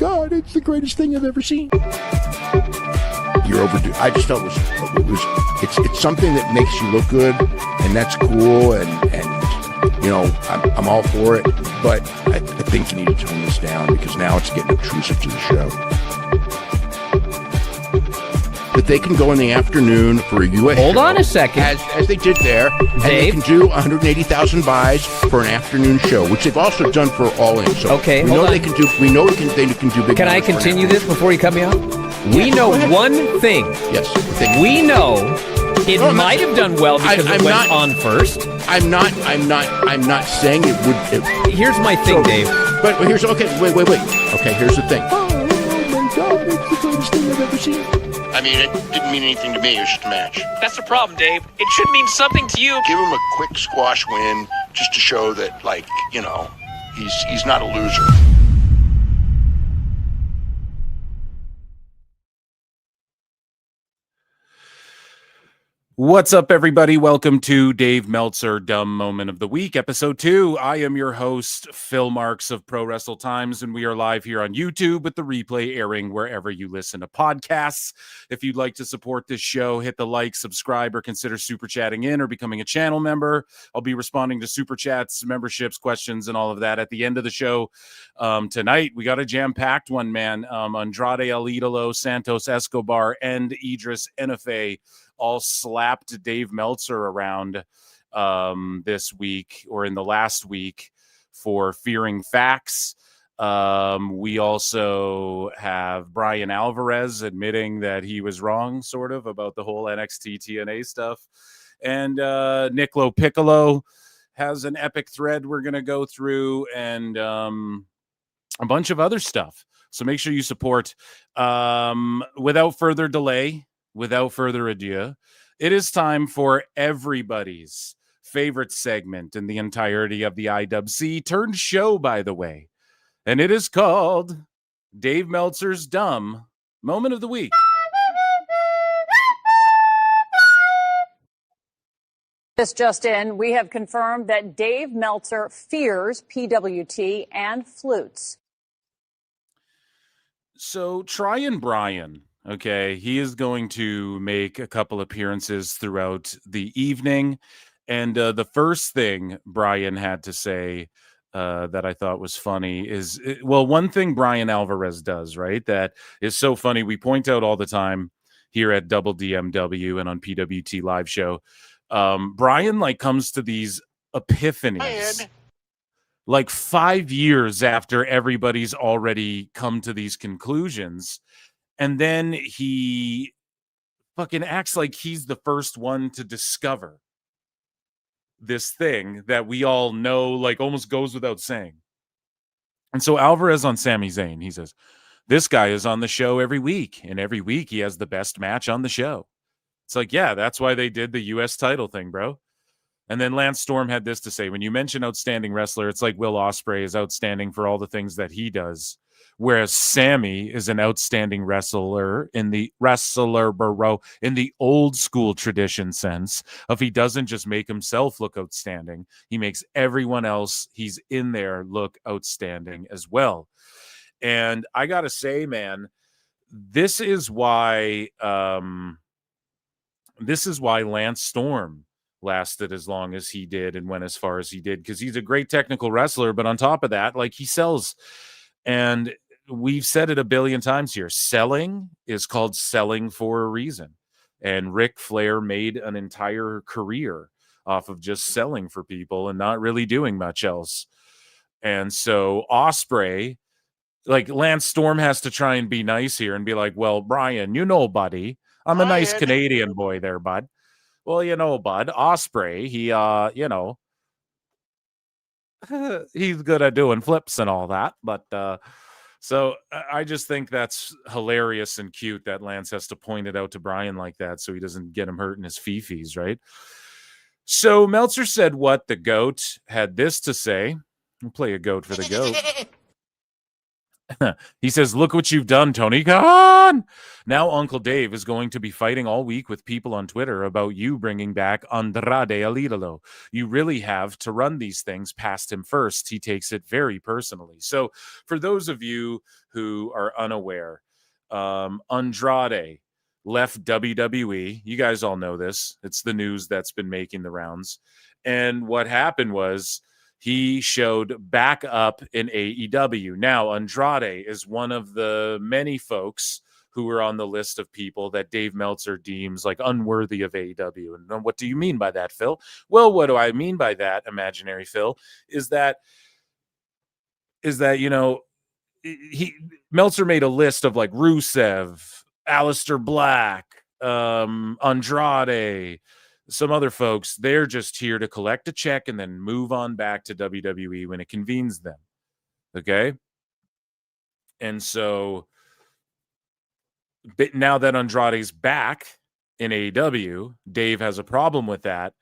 God, it's the greatest thing I've ever seen. You're overdue. I just felt it's something that makes you look good, and that's cool, and I'm all for it, but I think you need to tone this down because now it's getting obtrusive to the show. That they can go in the afternoon for a U.S. Hold show, on a second. as they did there, and they can do 180,000 buys for an afternoon show, which they've also done for All In. So okay, we know they can do. We know they can do big. Can I continue this before you cut me off? We know one thing. Yes. We know it might have done well because it went on first. I'm not saying it would. Here's my thing, Dave. But here's okay. Wait. Okay, here's the thing. Oh my God! It's the greatest thing I've ever seen. I mean, it didn't mean anything to me. It was just a match. That's the problem, Dave. It should mean something to you. Give him a quick squash win just to show that, he's not a loser. What's up, everybody? Welcome to Dave Meltzer Dumb Moment of the Week, Episode 2. I am your host, Phil Marks of Pro Wrestle Times, and we are live here on YouTube with the replay airing wherever you listen to podcasts. If you'd like to support this show, hit the like, subscribe, or consider super chatting in or becoming a channel member. I'll be responding to super chats, memberships, questions, and all of that at the end of the show. Tonight, we got a jam-packed one, man. Andrade El Idolo, Santos Escobar, and Edris Enofe all slapped Dave Meltzer around this week or in the last week for fearing facts. We also have Bryan Alvarez admitting that he was wrong, sort of, about the whole NXT TNA stuff. And Niccolo Piccolo has an epic thread we're going to go through, and a bunch of other stuff. So make sure you support. Without further delay, without further ado, it is time for everybody's favorite segment in the entirety of the IWC turned show, by the way. And it is called Dave Meltzer's Dumb Moment of the Week. This just in, we have confirmed that Dave Meltzer fears PWT and flutes. So Bryan. Okay, he is going to make a couple appearances throughout the evening. And the first thing Bryan had to say that I thought was funny is, one thing Bryan Alvarez does, right, that is so funny. We point out all the time here at Double DMW and on PWT Live Show. Bryan, comes to these epiphanies, 5 years after everybody's already come to these conclusions. And then he fucking acts like he's the first one to discover this thing that we all know, almost goes without saying. And so Alvarez on Sami Zayn, he says, this guy is on the show every week, and every week he has the best match on the show. It's yeah, that's why they did the U.S. title thing, bro. And then Lance Storm had this to say, when you mention outstanding wrestler, it's like Will Ospreay is outstanding for all the things that he does. Whereas Sammy is an outstanding wrestler in the old school tradition sense of he doesn't just make himself look outstanding. He makes everyone else he's in there look outstanding as well. And I got to say, man, this is why Lance Storm lasted as long as he did and went as far as he did, because he's a great technical wrestler. But on top of that, he sells. And we've said it a billion times here. Selling is called selling for a reason. And Ric Flair made an entire career off of just selling for people and not really doing much else. And so Ospreay, Lance Storm has to try and be nice here and be like, well, Bryan, buddy, I'm a nice Canadian boy there, bud. Well, bud, Ospreay, he, he's good at doing flips and all that, but so I just think that's hilarious and cute that Lance has to point it out to Bryan like that so he doesn't get him hurt in his fifis, right? So Meltzer said what? The GOAT had this to say. We'll play a GOAT for the GOAT. He says, look what you've done, Tony Khan. Now Uncle Dave is going to be fighting all week with people on Twitter about you bringing back Andrade El Idolo. You really have to run these things past him first. He takes it very personally. So for those of you who are unaware, Andrade left WWE. You guys all know this. It's the news that's been making the rounds. And what happened was he showed back up in AEW. Now, Andrade is one of the many folks who were on the list of people that Dave Meltzer deems like unworthy of AEW. And what do you mean by that, Phil? Well, what do I mean by that, imaginary Phil, is that you know, Meltzer made a list of like Rusev, Aleister Black, Andrade, some other folks. They're just here to collect a check and then move on back to WWE when it convenes them. Okay. And so but now that Andrade's back in AEW, Dave has a problem with that.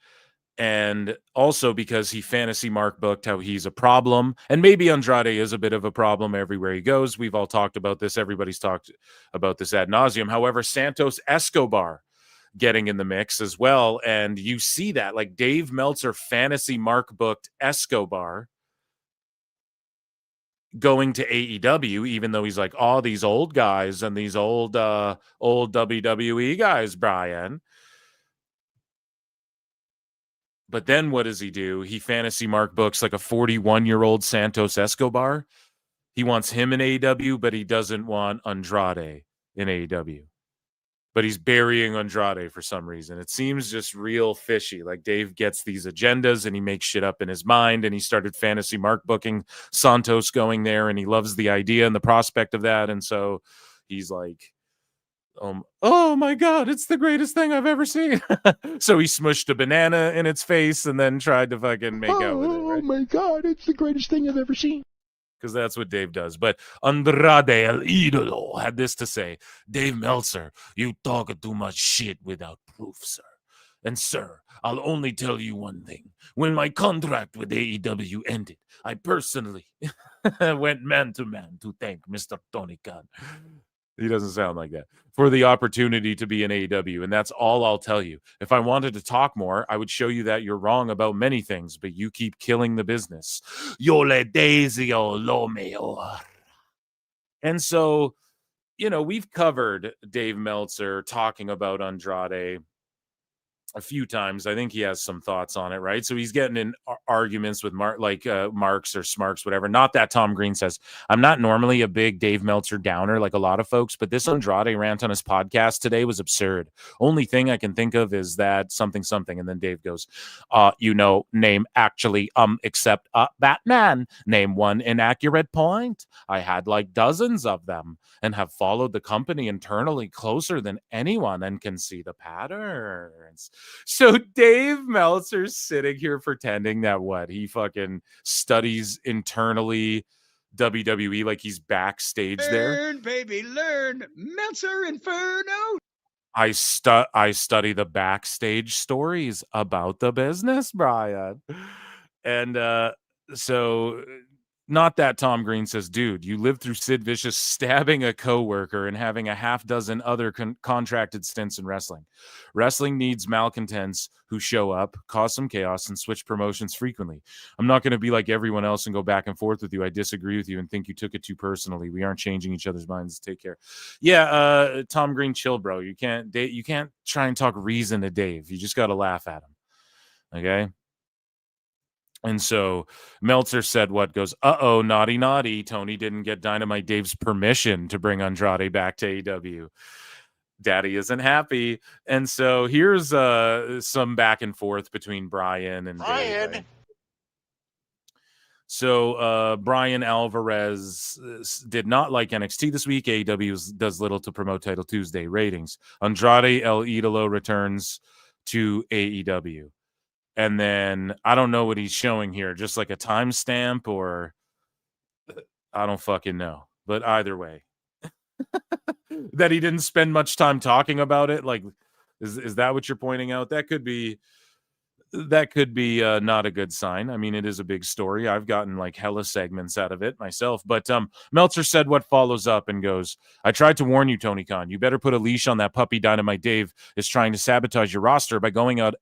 And also because he fantasy mark booked how he's a problem. And maybe Andrade is a bit of a problem everywhere he goes. We've all talked about this. Everybody's talked about this ad nauseum. However, Santos Escobar getting in the mix as well. And you see that, like, Dave Meltzer fantasy mark booked Escobar going to AEW, even though he's like, oh, these old guys and these old WWE guys, Bryan. But then what does he do? He fantasy mark books like a 41-year-old Santos Escobar. He wants him in AEW, but he doesn't want Andrade in AEW. But he's burying Andrade for some reason. It seems just real fishy. Like Dave gets these agendas and he makes shit up in his mind, and he started fantasy mark booking Santos going there, and he loves the idea and the prospect of that. And so he's like, oh my God, it's the greatest thing I've ever seen. So he smushed a banana in its face and then tried to fucking make out with it. Right? Oh my God, it's the greatest thing I've ever seen. Because that's what Dave does. But Andrade El Idolo had this to say: Dave Meltzer, you talk too much shit without proof, sir. And sir, I'll only tell you one thing. When my contract with AEW ended, I personally went man to man to thank Mr. Tony Khan. He doesn't sound like that. For the opportunity to be in AEW. And that's all I'll tell you. If I wanted to talk more, I would show you that you're wrong about many things, but you keep killing the business. Yo le deseo lo mejor. And so, you know, we've covered Dave Meltzer talking about Andrade a few times. I think he has some thoughts on it, right? So he's getting in arguments with Marks or Smarks, whatever. Not that Tom Green says, I'm not normally a big Dave Meltzer downer like a lot of folks, but this Andrade rant on his podcast today was absurd. Only thing I can think of is that something. And then Dave goes, name actually, except Batman. Name one inaccurate point. I had like dozens of them and have followed the company internally closer than anyone and can see the patterns. So Dave Meltzer's sitting here pretending that he fucking studies internally WWE like he's backstage there. Learn, baby, learn. Meltzer Inferno. I study the backstage stories about the business, Bryan. And so not that Tom Green says, dude, you lived through Sid Vicious stabbing a coworker and having a half dozen other contracted stints in wrestling. Wrestling needs malcontents who show up, cause some chaos, and switch promotions frequently. I'm not going to be like everyone else and go back and forth with you. I disagree with you and think you took it too personally. We aren't changing each other's minds. Take care. Yeah, Tom Green, chill, bro. You can't try and talk reason to Dave. You just got to laugh at him. Okay? And so Meltzer said naughty. Tony didn't get Dynamite Dave's permission to bring Andrade back to AEW. Daddy isn't happy. And so here's some back and forth between Bryan and Dave. Right? So Bryan Alvarez did not like NXT this week. AEW does little to promote Title Tuesday ratings. Andrade El Idolo returns to AEW. And then I don't know what he's showing here, just like a timestamp, or I don't fucking know. But either way, that he didn't spend much time talking about it. Like, is that what you're pointing out? That could be that could be not a good sign. I mean, it is a big story. I've gotten like hella segments out of it myself. But Meltzer said what follows up and goes, I tried to warn you, Tony Khan. You better put a leash on that puppy. Dynamite Dave is trying to sabotage your roster by going out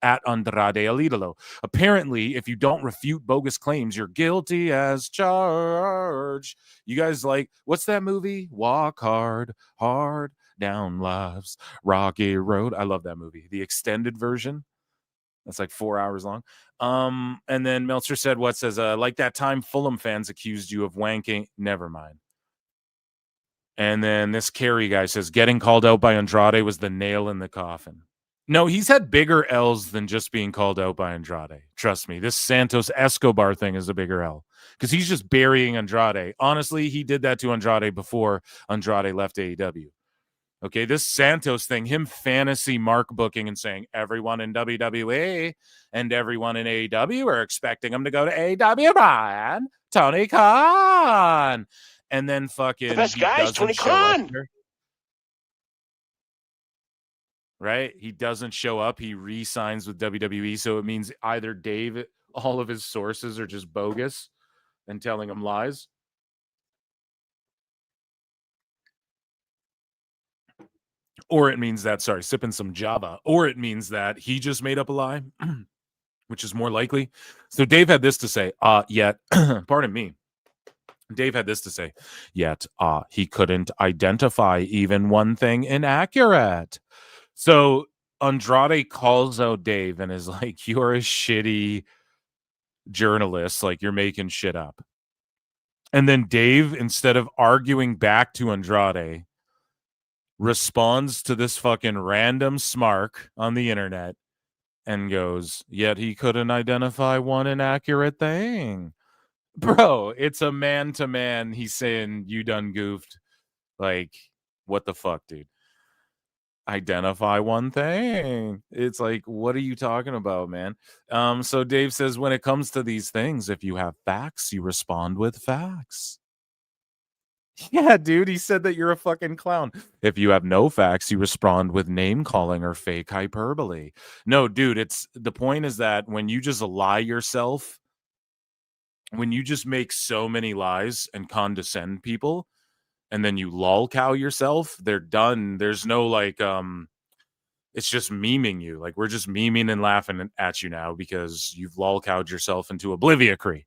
at Andrade El Idolo. Apparently, if you don't refute bogus claims, you're guilty as charged. You guys like, what's that movie? Walk hard, hard down life's rocky road. I love that movie. The extended version. That's like 4 hours long. And then Meltzer said, what says, like that time Fulham fans accused you of wanking. Never mind. And then this Kerry guy says, getting called out by Andrade was the nail in the coffin. No, he's had bigger L's than just being called out by Andrade. Trust me, this Santos Escobar thing is a bigger L because he's just burying Andrade. Honestly, he did that to Andrade before Andrade left AEW. Okay, this Santos thing, him fantasy mark booking and saying everyone in WWE and everyone in AEW are expecting him to go to AEW, Bryan, Tony Khan. And then fucking the best guy is Tony Khan. Right? He doesn't show up. He re-signs with WWE. So it means either Dave, all of his sources are just bogus and telling him lies. Or it means that, sipping some Java. Or it means that he just made up a lie, which is more likely. So Dave had this to say, yet, pardon me. Dave had this to say, yet he couldn't identify even one thing inaccurate. So Andrade calls out Dave and is like, you're a shitty journalist. Like, you're making shit up. And then Dave, instead of arguing back to Andrade, responds to this fucking random smark on the internet and goes, yet he couldn't identify one inaccurate thing. Bro, it's a man-to-man. He's saying, you done goofed. Like, what the fuck, dude? Identify one thing. It's like, what are you talking about, man? So Dave says, when it comes to these things, if you have facts, you respond with facts. Yeah, dude, he said that you're a fucking clown. If you have no facts, you respond with name calling or fake hyperbole. No, dude, it's the point is that when you just lie yourself, when you just make so many lies and condescend people, and then you lolcow yourself, they're done. There's no like, it's just memeing you. Like, we're just memeing and laughing at you now because you've lolcowed yourself into obliviacry.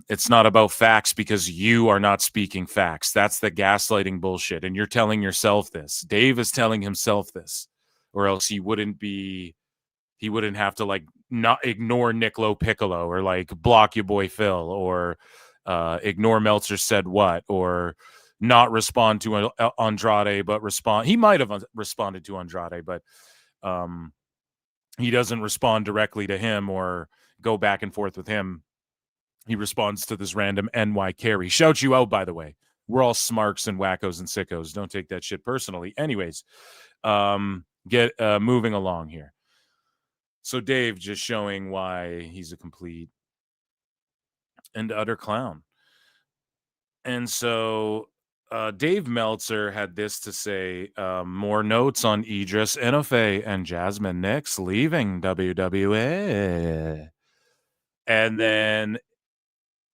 It's not about facts because you are not speaking facts. That's the gaslighting bullshit. And you're telling yourself this. Dave is telling himself this, or else he wouldn't have to like not ignore Niccolo Piccolo or like block your boy Phil or ignore Meltzer said what, or not respond to Andrade, but respond. He might have responded to Andrade, but he doesn't respond directly to him or go back and forth with him. He responds to this random NY Carey. Shout you out, by the way. We're all smarks and wackos and sickos. Don't take that shit personally. Anyways, get moving along here. So Dave just showing why he's a complete and utter clown. And so Dave Meltzer had this to say, more notes on Edris Enofe and Jasmine Nix leaving WWE. And then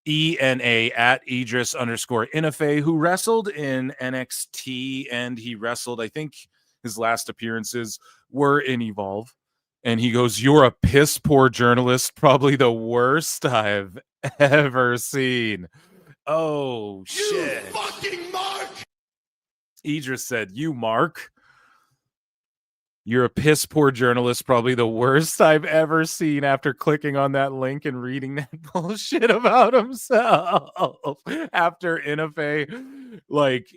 ENA at Edris _Enofe, who wrestled in NXT, and he wrestled, I think his last appearances were in Evolve. And he goes, you're a piss poor journalist, probably the worst I've ever seen. Oh, shit. You fucking Mark! Edris said, you, Mark? You're a piss poor journalist, probably the worst I've ever seen, after clicking on that link and reading that bullshit about himself. After Enofe, like,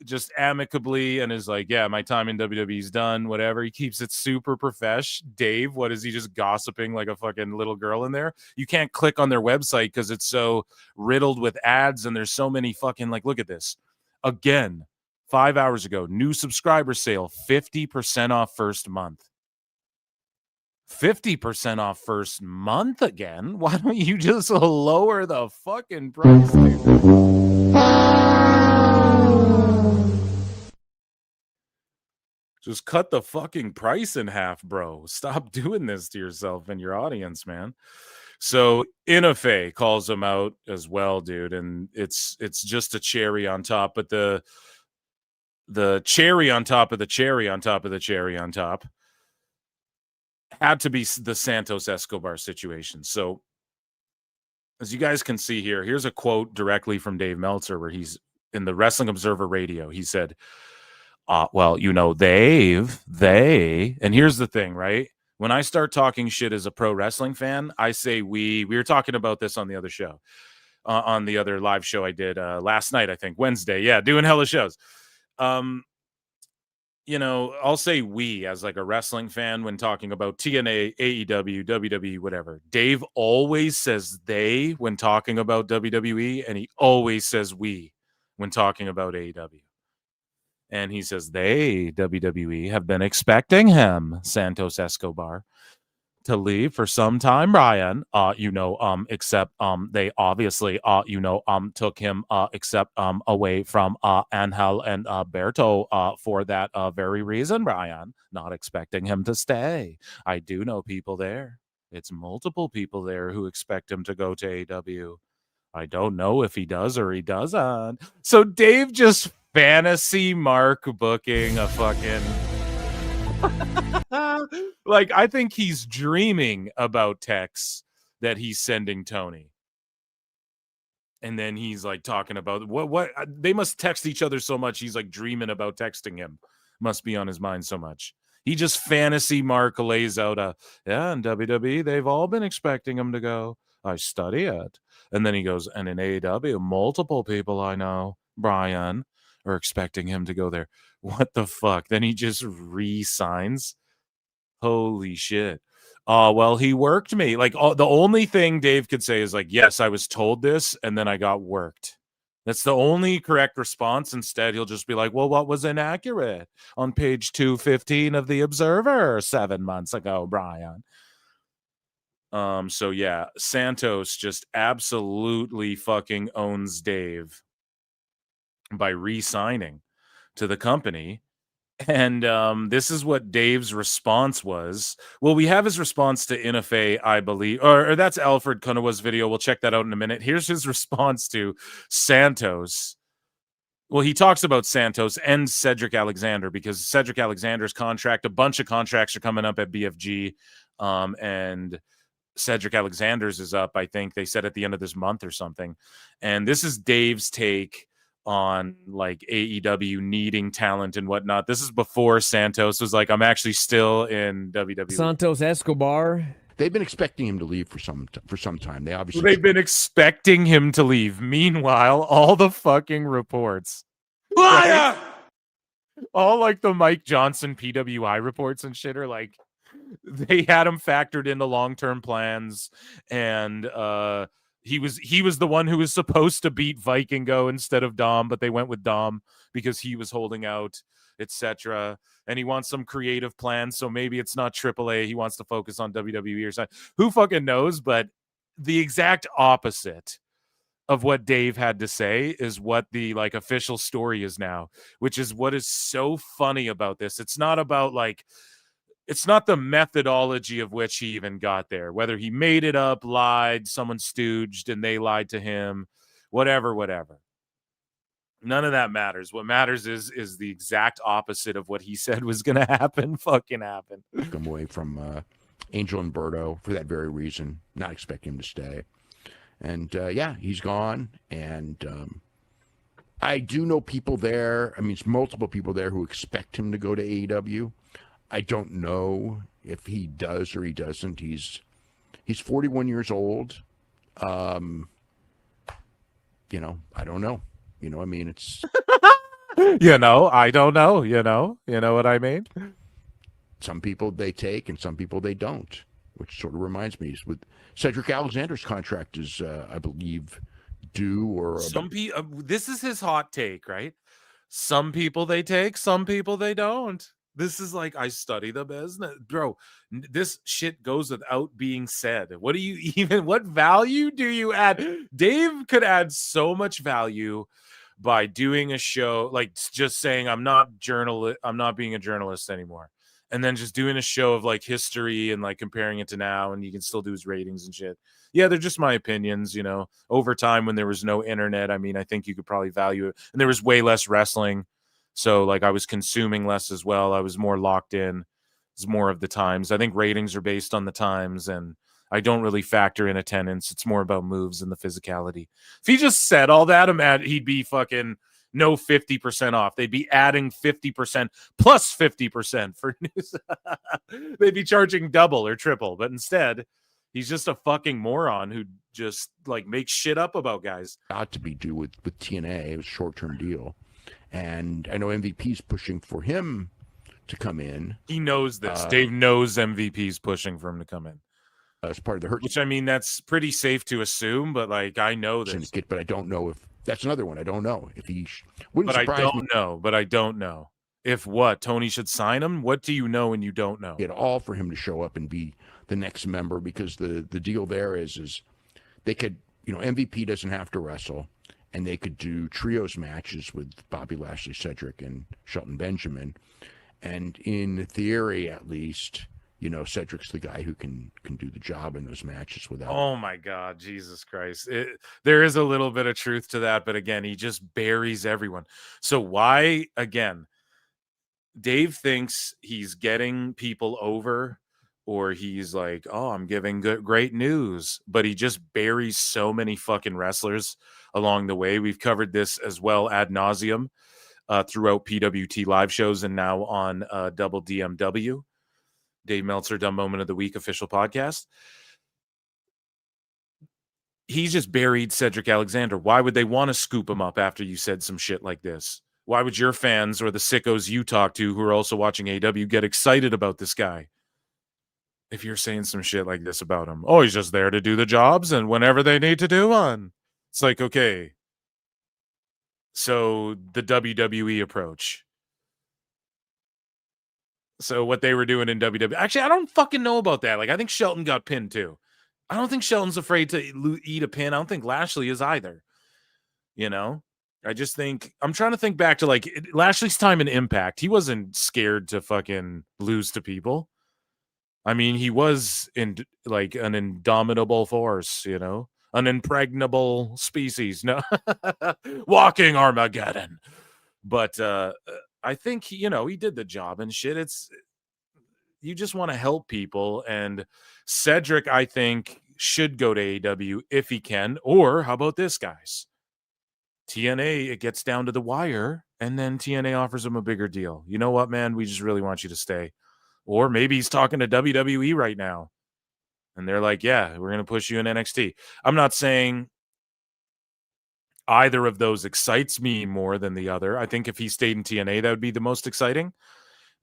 just amicably and is like, yeah, my time in WWE's done, whatever. He keeps it super profesh. Dave, what is he just gossiping like a fucking little girl in there? You can't click on their website because it's so riddled with ads and there's so many fucking, like, look at this. Again, 5 hours ago, new subscriber sale, 50% off first month. 50% off first month again? Why don't you just lower the fucking price, dude? Just cut the fucking price in half, bro. Stop doing this to yourself and your audience, man. So Enofe calls him out as well, dude, and it's just a cherry on top. But the cherry on top of the cherry on top of the cherry on top had to be the Santos Escobar situation. So as you guys can see here, here's a quote directly from Dave Meltzer where he's in the Wrestling Observer Radio. He said, well, you know, they, and here's the thing, right? When I start talking shit as a pro wrestling fan, I say we were talking about this on the other show, on the other live show I did last night, I think, Wednesday. Yeah, doing hella shows. You know, I'll say we as like a wrestling fan when talking about TNA, AEW, WWE, whatever. Dave always says they when talking about WWE, and he always says we when talking about AEW. And he says they, WWE, have been expecting him, Santos Escobar, to leave for some time, Bryan. Except they obviously took him except away from Angel and Berto for that very reason, Bryan. Not expecting him to stay. I do know people there. It's multiple people there who expect him to go to AEW. I don't know if he does or he doesn't. So Dave just fantasy mark booking a fucking like, I think he's dreaming about texts that he's sending Tony. And then he's like talking about what they must text each other so much. He's like dreaming about texting him. Must be on his mind so much. He just fantasy mark lays out in WWE, they've all been expecting him to go. I study it. And then he goes, and in AEW, multiple people I know, Bryan, are expecting him to go there. What the fuck? Then he just re-signs. Holy shit. Well, he worked me. Like, the only thing Dave could say is like, yes, I was told this, and then I got worked. That's the only correct response. Instead, he'll just be like, well, what was inaccurate on page 215 of the Observer 7 months ago, Bryan? So yeah, Santos just absolutely fucking owns Dave by re-signing to the company. And this is what Dave's response was. Well, we have his response to Enofe, I believe, or that's Alfred Kunawa's video. We'll check that out in a minute. Here's his response to Santos. Well, he talks about Santos and Cedric Alexander because Cedric Alexander's contract, a bunch of contracts are coming up at BFG, and Cedric Alexander's is up, I think they said at the end of this month or something. And this is Dave's take on like AEW needing talent and whatnot. This is before Santos was like, I'm actually still in WWE. Santos Escobar. They've been expecting him to leave for some time. They've been expecting him to leave. Meanwhile, all the fucking reports, Liar! all like the Mike Johnson PWI reports and shit are like, they had him factored into long-term plans, and he was the one who was supposed to beat Vikingo instead of Dom, but they went with Dom because he was holding out, etc. And he wants some creative plans, so maybe it's not AAA. He wants to focus on WWE or something. Who fucking knows? But the exact opposite of what Dave had to say is what the like official story is now, which is what is so funny about this. It's not about like, it's not the methodology of which he even got there, whether he made it up, lied, someone stooged and they lied to him, whatever. None of that matters. What matters is the exact opposite of what he said was going to happen. Fucking happen. Come away from Angel and Berto for that very reason, not expecting him to stay. And yeah, he's gone. And I do know people there. I mean, it's multiple people there who expect him to go to AEW. I don't know if he does or he doesn't. He's 41 years old. I don't know. I mean, it's I don't know. You know what I mean? Some people they take and some people they don't, which sort of reminds me with Cedric Alexander's contract is, I believe, due or some people. This is his hot take, right? Some people they take, some people they don't. This is like, I study the business, bro. This shit goes without being said. What value do you add? Dave could add so much value by doing a show, like just saying I'm not being a journalist anymore, and then just doing a show of like history and like comparing it to now, and you can still do his ratings and shit. Yeah, they're just my opinions, over time when there was no internet. I mean, I think you could probably value it, and there was way less wrestling, so like I was consuming less as well. I was more locked in. It's more of the times. I think ratings are based on the times, and I don't really factor in attendance. It's more about moves and the physicality. If he just said all that, he'd be fucking no 50% off. They'd be adding 50% plus 50% for news. They'd be charging double or triple. But instead, he's just a fucking moron who just like makes shit up about guys. Got to be due with TNA. It was a short-term deal. And I know MVP's pushing for him to come in. He knows this. Dave knows MVP's pushing for him to come in. As part of the hurt, which I mean, that's pretty safe to assume, but like I know this syndicate, but I don't know if that's another one. I don't know if he wouldn't. But surprise I don't me. know. But I don't know if what Tony should sign him. What do you know and you don't know? At all for him to show up and be the next member, because the deal there is they could, MVP doesn't have to wrestle, and they could do trios matches with Bobby Lashley, Cedric, and Shelton Benjamin, and in theory, at least. Cedric's the guy who can do the job in those matches without. Oh my God, Jesus Christ! There is a little bit of truth to that, but again, he just buries everyone. So why again? Dave thinks he's getting people over, or he's like, "Oh, I'm giving great news," but he just buries so many fucking wrestlers along the way. We've covered this as well ad nauseum throughout PWT live shows and now on Double DMW. Dave Meltzer, Dumb Moment of the Week official podcast. He's just buried Cedric Alexander. Why would they want to scoop him up after you said some shit like this? Why would your fans or the sickos you talk to who are also watching AW get excited about this guy if you're saying some shit like this about him? Oh, he's just there to do the jobs and whenever they need to do one. It's like, okay. So the WWE approach. So what they were doing in WWE. Actually, I don't fucking know about that. Like, I think Shelton got pinned too. I don't think Shelton's afraid to eat a pin. I don't think Lashley is either. I just think I'm trying to think back to like Lashley's time in Impact. He wasn't scared to fucking lose to people. I mean, he was in like an indomitable force, an impregnable species. No, walking Armageddon. But I think he did the job and shit. You just want to help people, and Cedric, I think, should go to AEW if he can. Or how about this, guys? TNA, it gets down to the wire, and then TNA offers him a bigger deal. You know what, man? We just really want you to stay. Or maybe he's talking to WWE right now, and they're like, "Yeah, we're going to push you in NXT." I'm not saying either of those excites me more than the other. I think if he stayed in TNA, that would be the most exciting.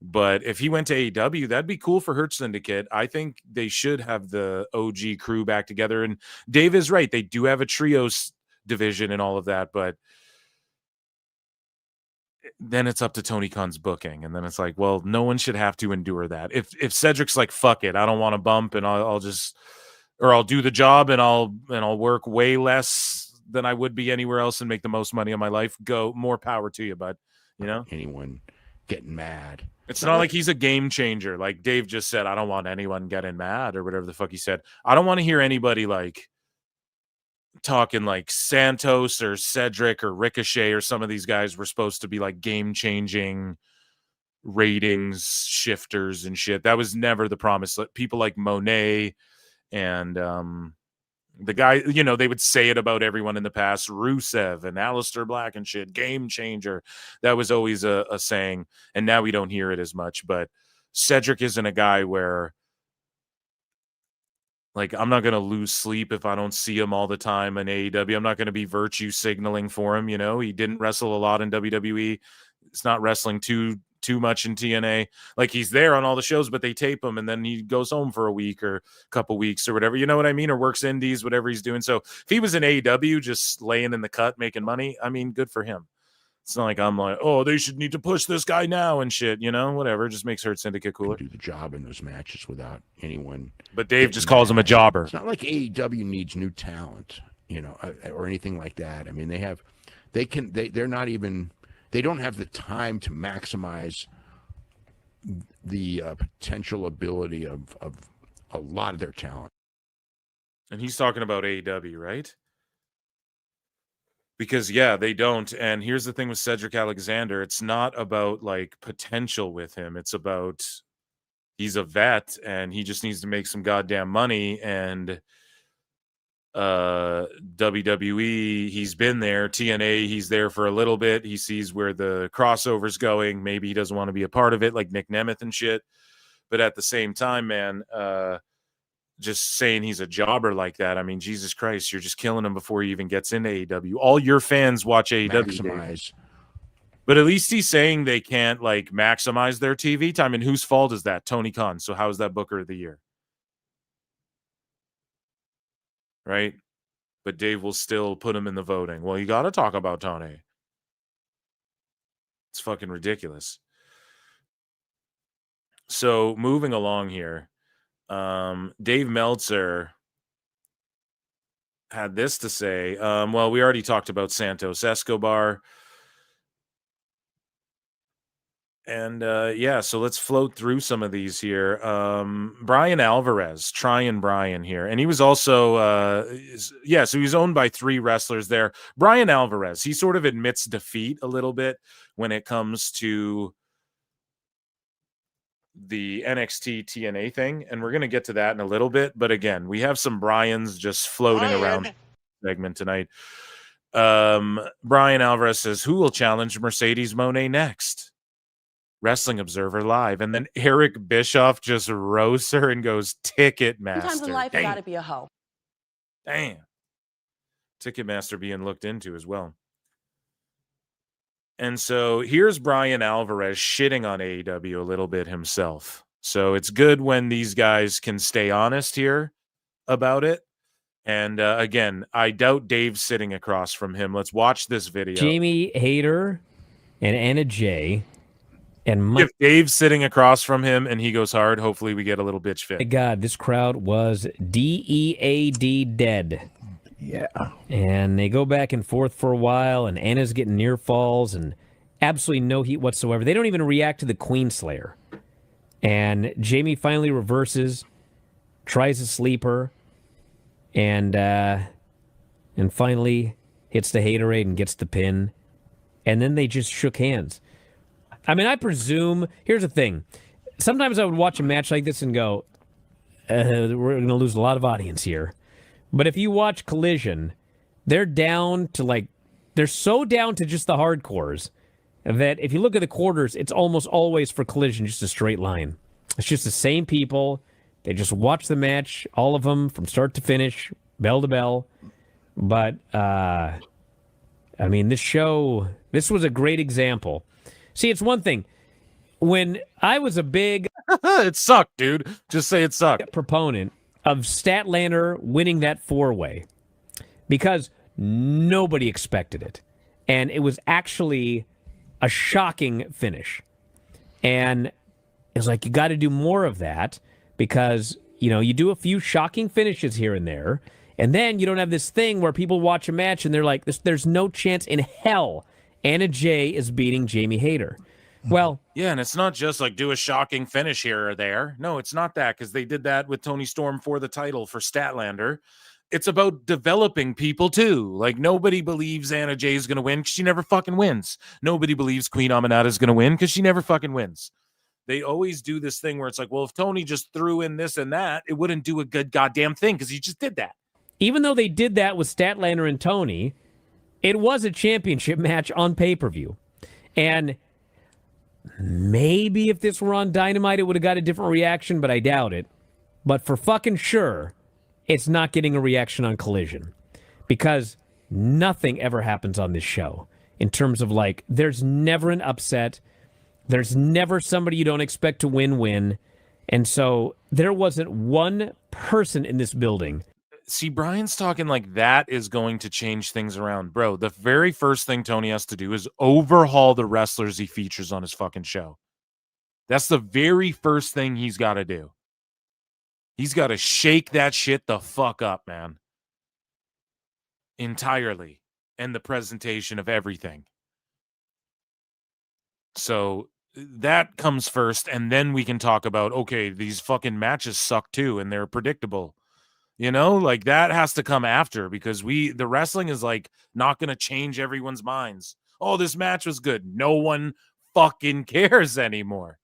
But if he went to AEW, that'd be cool for Hurt Syndicate. I think they should have the OG crew back together. And Dave is right. They do have a trios division and all of that. But then it's up to Tony Khan's booking. And then it's like, well, no one should have to endure that. If Cedric's like, fuck it, I don't want to bump, and I'll do the job and I'll work way less than I would be anywhere else and make the most money of my life. Go, more power to you, bud. Anyone getting mad. It's not like he's a game changer. Like Dave just said, I don't want anyone getting mad or whatever the fuck he said. I don't want to hear anybody like talking like Santos or Cedric or Ricochet or some of these guys were supposed to be like game changing ratings shifters and shit. That was never the promise. People like Monet and the guy, they would say it about everyone in the past, Rusev and Aleister Black and shit, game changer. That was always a saying, and now we don't hear it as much. But Cedric isn't a guy where, like, I'm not going to lose sleep if I don't see him all the time in AEW. I'm not going to be virtue signaling for him. He didn't wrestle a lot in WWE. It's not wrestling too much in TNA. Like, he's there on all the shows, but they tape him and then he goes home for a week or a couple weeks or whatever, you know what I mean? Or works indies, whatever he's doing. So if he was in AEW just laying in the cut making money, I mean, good for him. It's not like I'm like, oh, they should need to push this guy now and shit, whatever. Just makes Hurt Syndicate cooler. Do the job in those matches without anyone. But Dave just calls him a jobber. It's not like AEW needs new talent, or anything like that. I mean, they they're not even, they don't have the time to maximize the potential ability of a lot of their talent. And he's talking about AEW, right? Because yeah, they don't. And here's the thing with Cedric Alexander, it's not about like potential with him. It's about he's a vet and he just needs to make some goddamn money. And WWE, he's been there. TNA, he's there for a little bit. He sees where the crossover's going. Maybe he doesn't want to be a part of it, like Nick Nemeth and shit. But at the same time, man, just saying he's a jobber like that, I mean, Jesus Christ, you're just killing him before he even gets into AEW. All your fans watch AEW. Maximize. But at least he's saying they can't like maximize their TV time. And whose fault is that? Tony Khan. So how's that Booker of the Year? Right? But Dave will still put him in the voting. Well, you got to talk about Tony. It's fucking ridiculous. So moving along here, Dave Meltzer had this to say. Well, we already talked about Santos Escobar. And yeah, so let's float through some of these here. Bryan Alvarez, trying Bryan here. And he was also, so he's owned by 3 wrestlers there. Bryan Alvarez, he sort of admits defeat a little bit when it comes to the NXT TNA thing. And we're going to get to that in a little bit. But again, we have some Bryans just floating around segment tonight. Bryan Alvarez says, who will challenge Mercedes Moné next? Wrestling Observer Live. And then Eric Bischoff just roasts her and goes, Ticketmaster. Sometimes in life, you gotta be a hoe. Damn. Ticketmaster being looked into as well. And so here's Bryan Alvarez shitting on AEW a little bit himself. So it's good when these guys can stay honest here about it. And again, I doubt Dave's sitting across from him. Let's watch this video. Jamie Hayter and Anna Jay. And if Dave's sitting across from him and he goes hard, hopefully we get a little bitch fit. God, this crowd was DEAD dead. Yeah. And they go back and forth for a while, and Anna's getting near falls and absolutely no heat whatsoever. They don't even react to the Queen Slayer. And Jamie finally reverses, tries to sleep her, and finally hits the haterade and gets the pin. And then they just shook hands. I mean, I presume, here's the thing. Sometimes I would watch a match like this and go, we're going to lose a lot of audience here. But if you watch Collision, they're down to they're so down to just the hardcores that if you look at the quarters, it's almost always for Collision just a straight line. It's just the same people. They just watch the match, all of them from start to finish, bell to bell. But, I mean, this was a great example. See, it's one thing. When I was a big... it sucked, dude. Just say it sucked. ...proponent of Statlander winning that 4-way because nobody expected it. And it was actually a shocking finish. And it's like, you got to do more of that because, you do a few shocking finishes here and there. And then you don't have this thing where people watch a match and they're like, there's no chance in hell Anna Jay is beating Jamie Hayter. Well, yeah, and it's not just like do a shocking finish here or there. No, it's not that because they did that with Tony Storm for the title for Statlander. It's about developing people too. Like nobody believes Anna Jay is going to win because she never fucking wins. Nobody believes Queen Aminata is going to win because she never fucking wins. They always do this thing where it's like, well, if Tony just threw in this and that, it wouldn't do a good goddamn thing because he just did that. Even though they did that with Statlander and Tony, it was a championship match on pay-per-view. And maybe if this were on Dynamite, it would have got a different reaction, but I doubt it. But for fucking sure, it's not getting a reaction on Collision. Because nothing ever happens on this show. In terms of there's never an upset. There's never somebody you don't expect to win. And so there wasn't one person in this building. See, Brian's talking like that is going to change things around. Bro, the very first thing Tony has to do is overhaul the wrestlers he features on his fucking show. That's the very first thing he's got to do. He's got to shake that shit the fuck up, man. Entirely. and the presentation of everything. So that comes first, and then we can talk about, okay, these fucking matches suck too, and they're predictable. You know, like that has to come after, because the wrestling is like not going to change everyone's minds. Oh, this match was good. No one fucking cares anymore.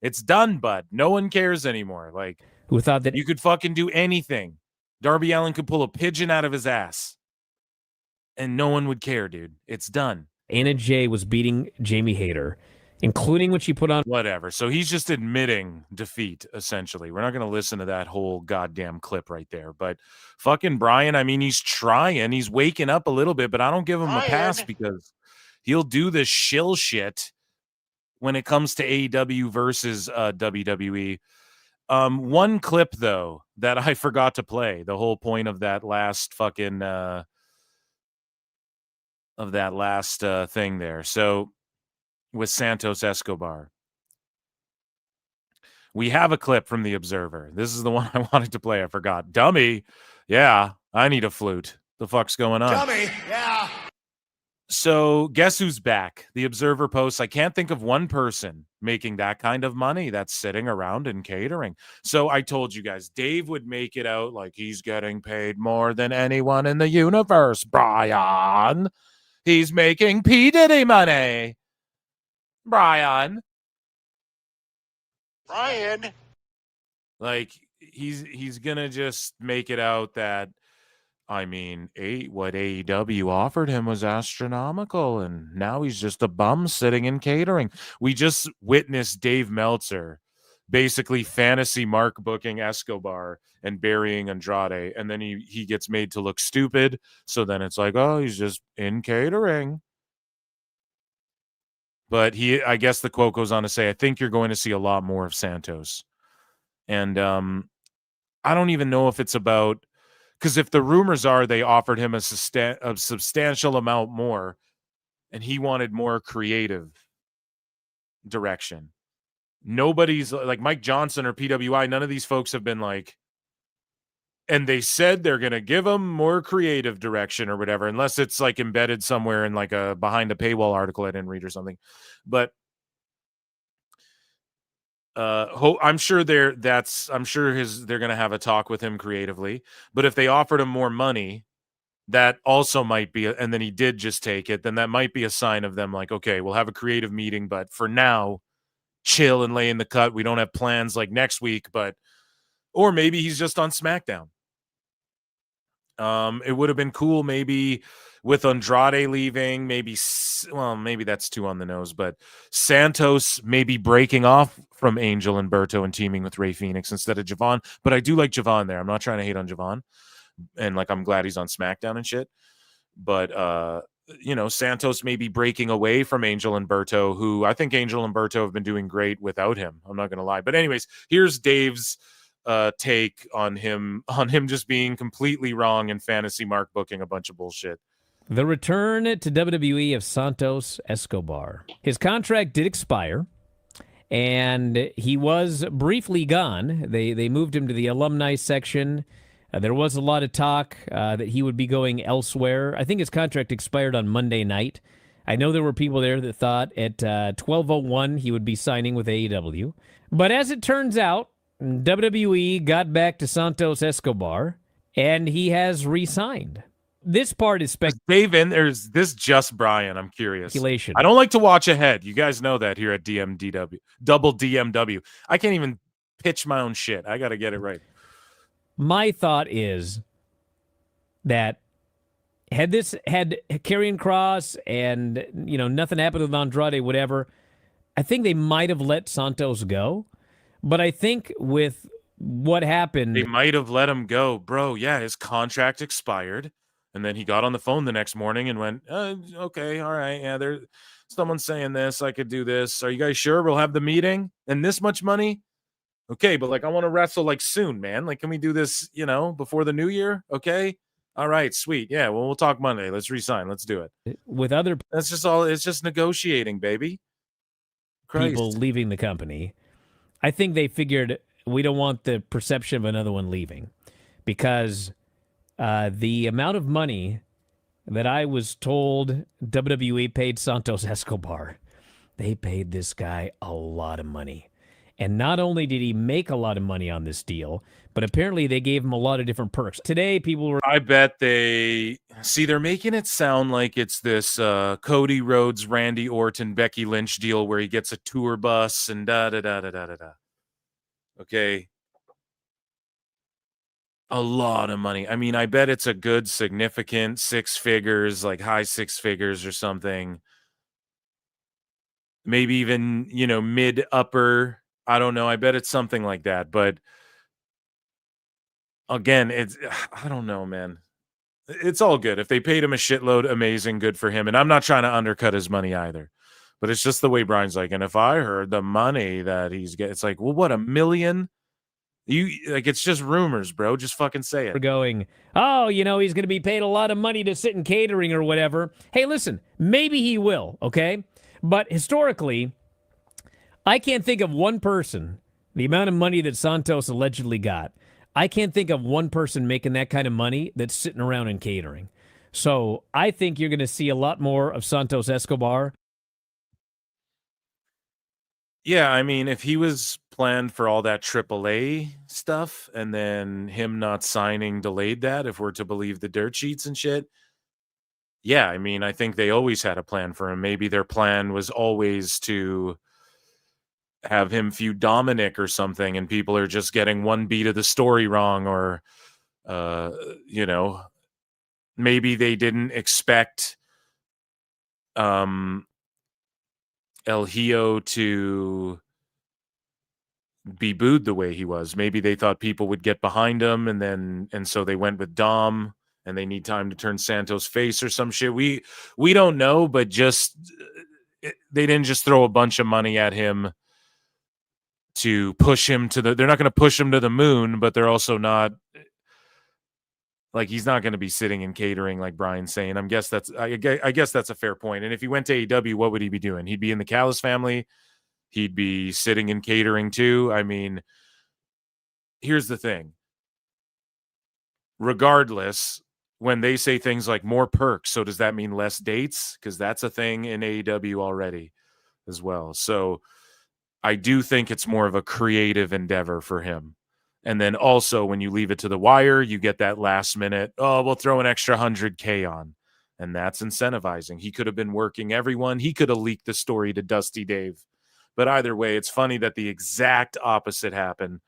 It's done, bud. No one cares anymore. Like, Who thought that you could fucking do anything. Darby Allin could pull a pigeon out of his ass and no one would care, dude. It's done. Anna Jay was beating Jamie Hayter, including what she put on? Whatever. So he's just admitting defeat, essentially. We're not going to listen to that whole goddamn clip right there. But fucking Bryan, I mean, he's trying. He's waking up a little bit, but I don't give him a pass, because he'll do this shill shit when it comes to AEW versus WWE. One clip, though, that I forgot to play, the whole point of that last fucking thing there. So with Santos Escobar, we have a clip from The Observer. This is the one I wanted to play. I forgot. Dummy. Yeah, I need a flute. The fuck's going on? Dummy. Yeah. So guess who's back? The Observer posts, I can't think of one person making that kind of money that's sitting around and catering. So I told you guys, Dave would make it out like he's getting paid more than anyone in the universe, Bryan. He's making P. Diddy money. Bryan. Like, he's gonna just make it out that, I mean, what AEW offered him was astronomical, and now he's just a bum sitting in catering. We just witnessed Dave Meltzer basically fantasy mark booking Escobar and burying Andrade, and then he gets made to look stupid. So then it's like, oh, he's just in catering. But I guess the quote goes on to say, I think you're going to see a lot more of Santos. And I don't even know if it's about, because if the rumors are they offered him a substantial amount more and he wanted more creative direction. Nobody's like Mike Johnson or PWI. None of these folks have been like, and they said they're going to give him more creative direction or whatever, unless it's like embedded somewhere in like a behind a paywall article I didn't read or something. But I'm sure they're going to have a talk with him creatively. But if they offered him more money, that also might be, and then he did just take it, then that might be a sign of them like, okay, we'll have a creative meeting, but for now, chill and lay in the cut. We don't have plans like next week, or maybe he's just on SmackDown. It would have been cool maybe with Andrade leaving, maybe that's too on the nose, but Santos maybe breaking off from Angel and Berto and teaming with Rey Fenix instead of Javon. But I do like Javon there. I'm not trying to hate on Javon. And like, I'm glad he's on SmackDown and shit. But, Santos may be breaking away from Angel and Berto, who I think Angel and Berto have been doing great without him. I'm not going to lie. But anyways, here's Dave's take on him just being completely wrong and fantasy mark booking a bunch of bullshit. The return to WWE of Santos Escobar. His contract did expire, and he was briefly gone. They moved him to the alumni section. There was a lot of talk that he would be going elsewhere. I think his contract expired on Monday night. I know there were people there that thought at 12:01 he would be signing with AEW. But as it turns out, WWE got back to Santos Escobar, and he has re-signed. This part is David, there's this just Bryan. I'm curious. speculation. I don't like to watch ahead. You guys know that here at double DMW. I can't even pitch my own shit. I got to get it right. My thought is that had Karrion Kross and nothing happened with Andrade, whatever, I think they might have let Santos go. But I think with what happened, they might have let him go, bro. Yeah, his contract expired, and then he got on the phone the next morning and went, "Okay, all right, yeah, there's someone saying this. I could do this. Are you guys sure we'll have the meeting and this much money? Okay, but like I want to wrestle like soon, man. Like, can we do this? Before the new year? Okay, all right, sweet. Yeah, well, we'll talk Monday. Let's resign. Let's do it. With other That's just all. It's just negotiating, baby. people leaving the company, I think they figured we don't want the perception of another one leaving, because the amount of money that I was told WWE paid Santos Escobar. They paid this guy a lot of money. And not only did he make a lot of money on this deal, but apparently they gave him a lot of different perks. Today, people were... I bet they're making it sound like it's this Cody Rhodes, Randy Orton, Becky Lynch deal where he gets a tour bus and da-da-da-da-da-da-da. Okay. A lot of money. I mean, I bet it's a good, significant 6 figures, like high 6 figures or something. Maybe even, mid upper. I don't know. I bet it's something like that. But again, I don't know, man. It's all good. If they paid him a shitload, amazing, good for him. And I'm not trying to undercut his money either. But it's just the way Bryan's like, and if I heard the money that he's getting, it's like, well, what, $1 million? It's just rumors, bro. Just fucking say it. Going, oh, he's going to be paid a lot of money to sit in catering or whatever. Hey, listen, maybe he will, okay? But historically, I can't think of one person, the amount of money that Santos allegedly got, I can't think of one person making that kind of money that's sitting around in catering. So I think you're going to see a lot more of Santos Escobar. Yeah, I mean, if he was planned for all that AAA stuff and then him not signing delayed that, if we're to believe the dirt sheets and shit, yeah, I mean, I think they always had a plan for him. Maybe their plan was always to have him feud Dominic or something, and people are just getting one beat of the story wrong, or, maybe they didn't expect El Hijo to be booed the way he was. Maybe they thought people would get behind him, and so they went with Dom, and they need time to turn Santos face or some shit. We don't know, but just they didn't just throw a bunch of money at him to push him to they're not going to push him to the moon, but they're also not, like, he's not going to be sitting in catering like Bryan's saying. I guess that's a fair point. And if he went to AEW, what would he be doing? He'd be in the Callis family. He'd be sitting in catering too. I mean, here's the thing. Regardless, when they say things like more perks, so does that mean less dates? Because that's a thing in AEW already as well. So I do think it's more of a creative endeavor for him. And then also when you leave it to the wire, you get that last minute, oh, we'll throw an extra 100K on. And that's incentivizing. He could have been working everyone. He could have leaked the story to Dusty Dave. But either way, it's funny that the exact opposite happened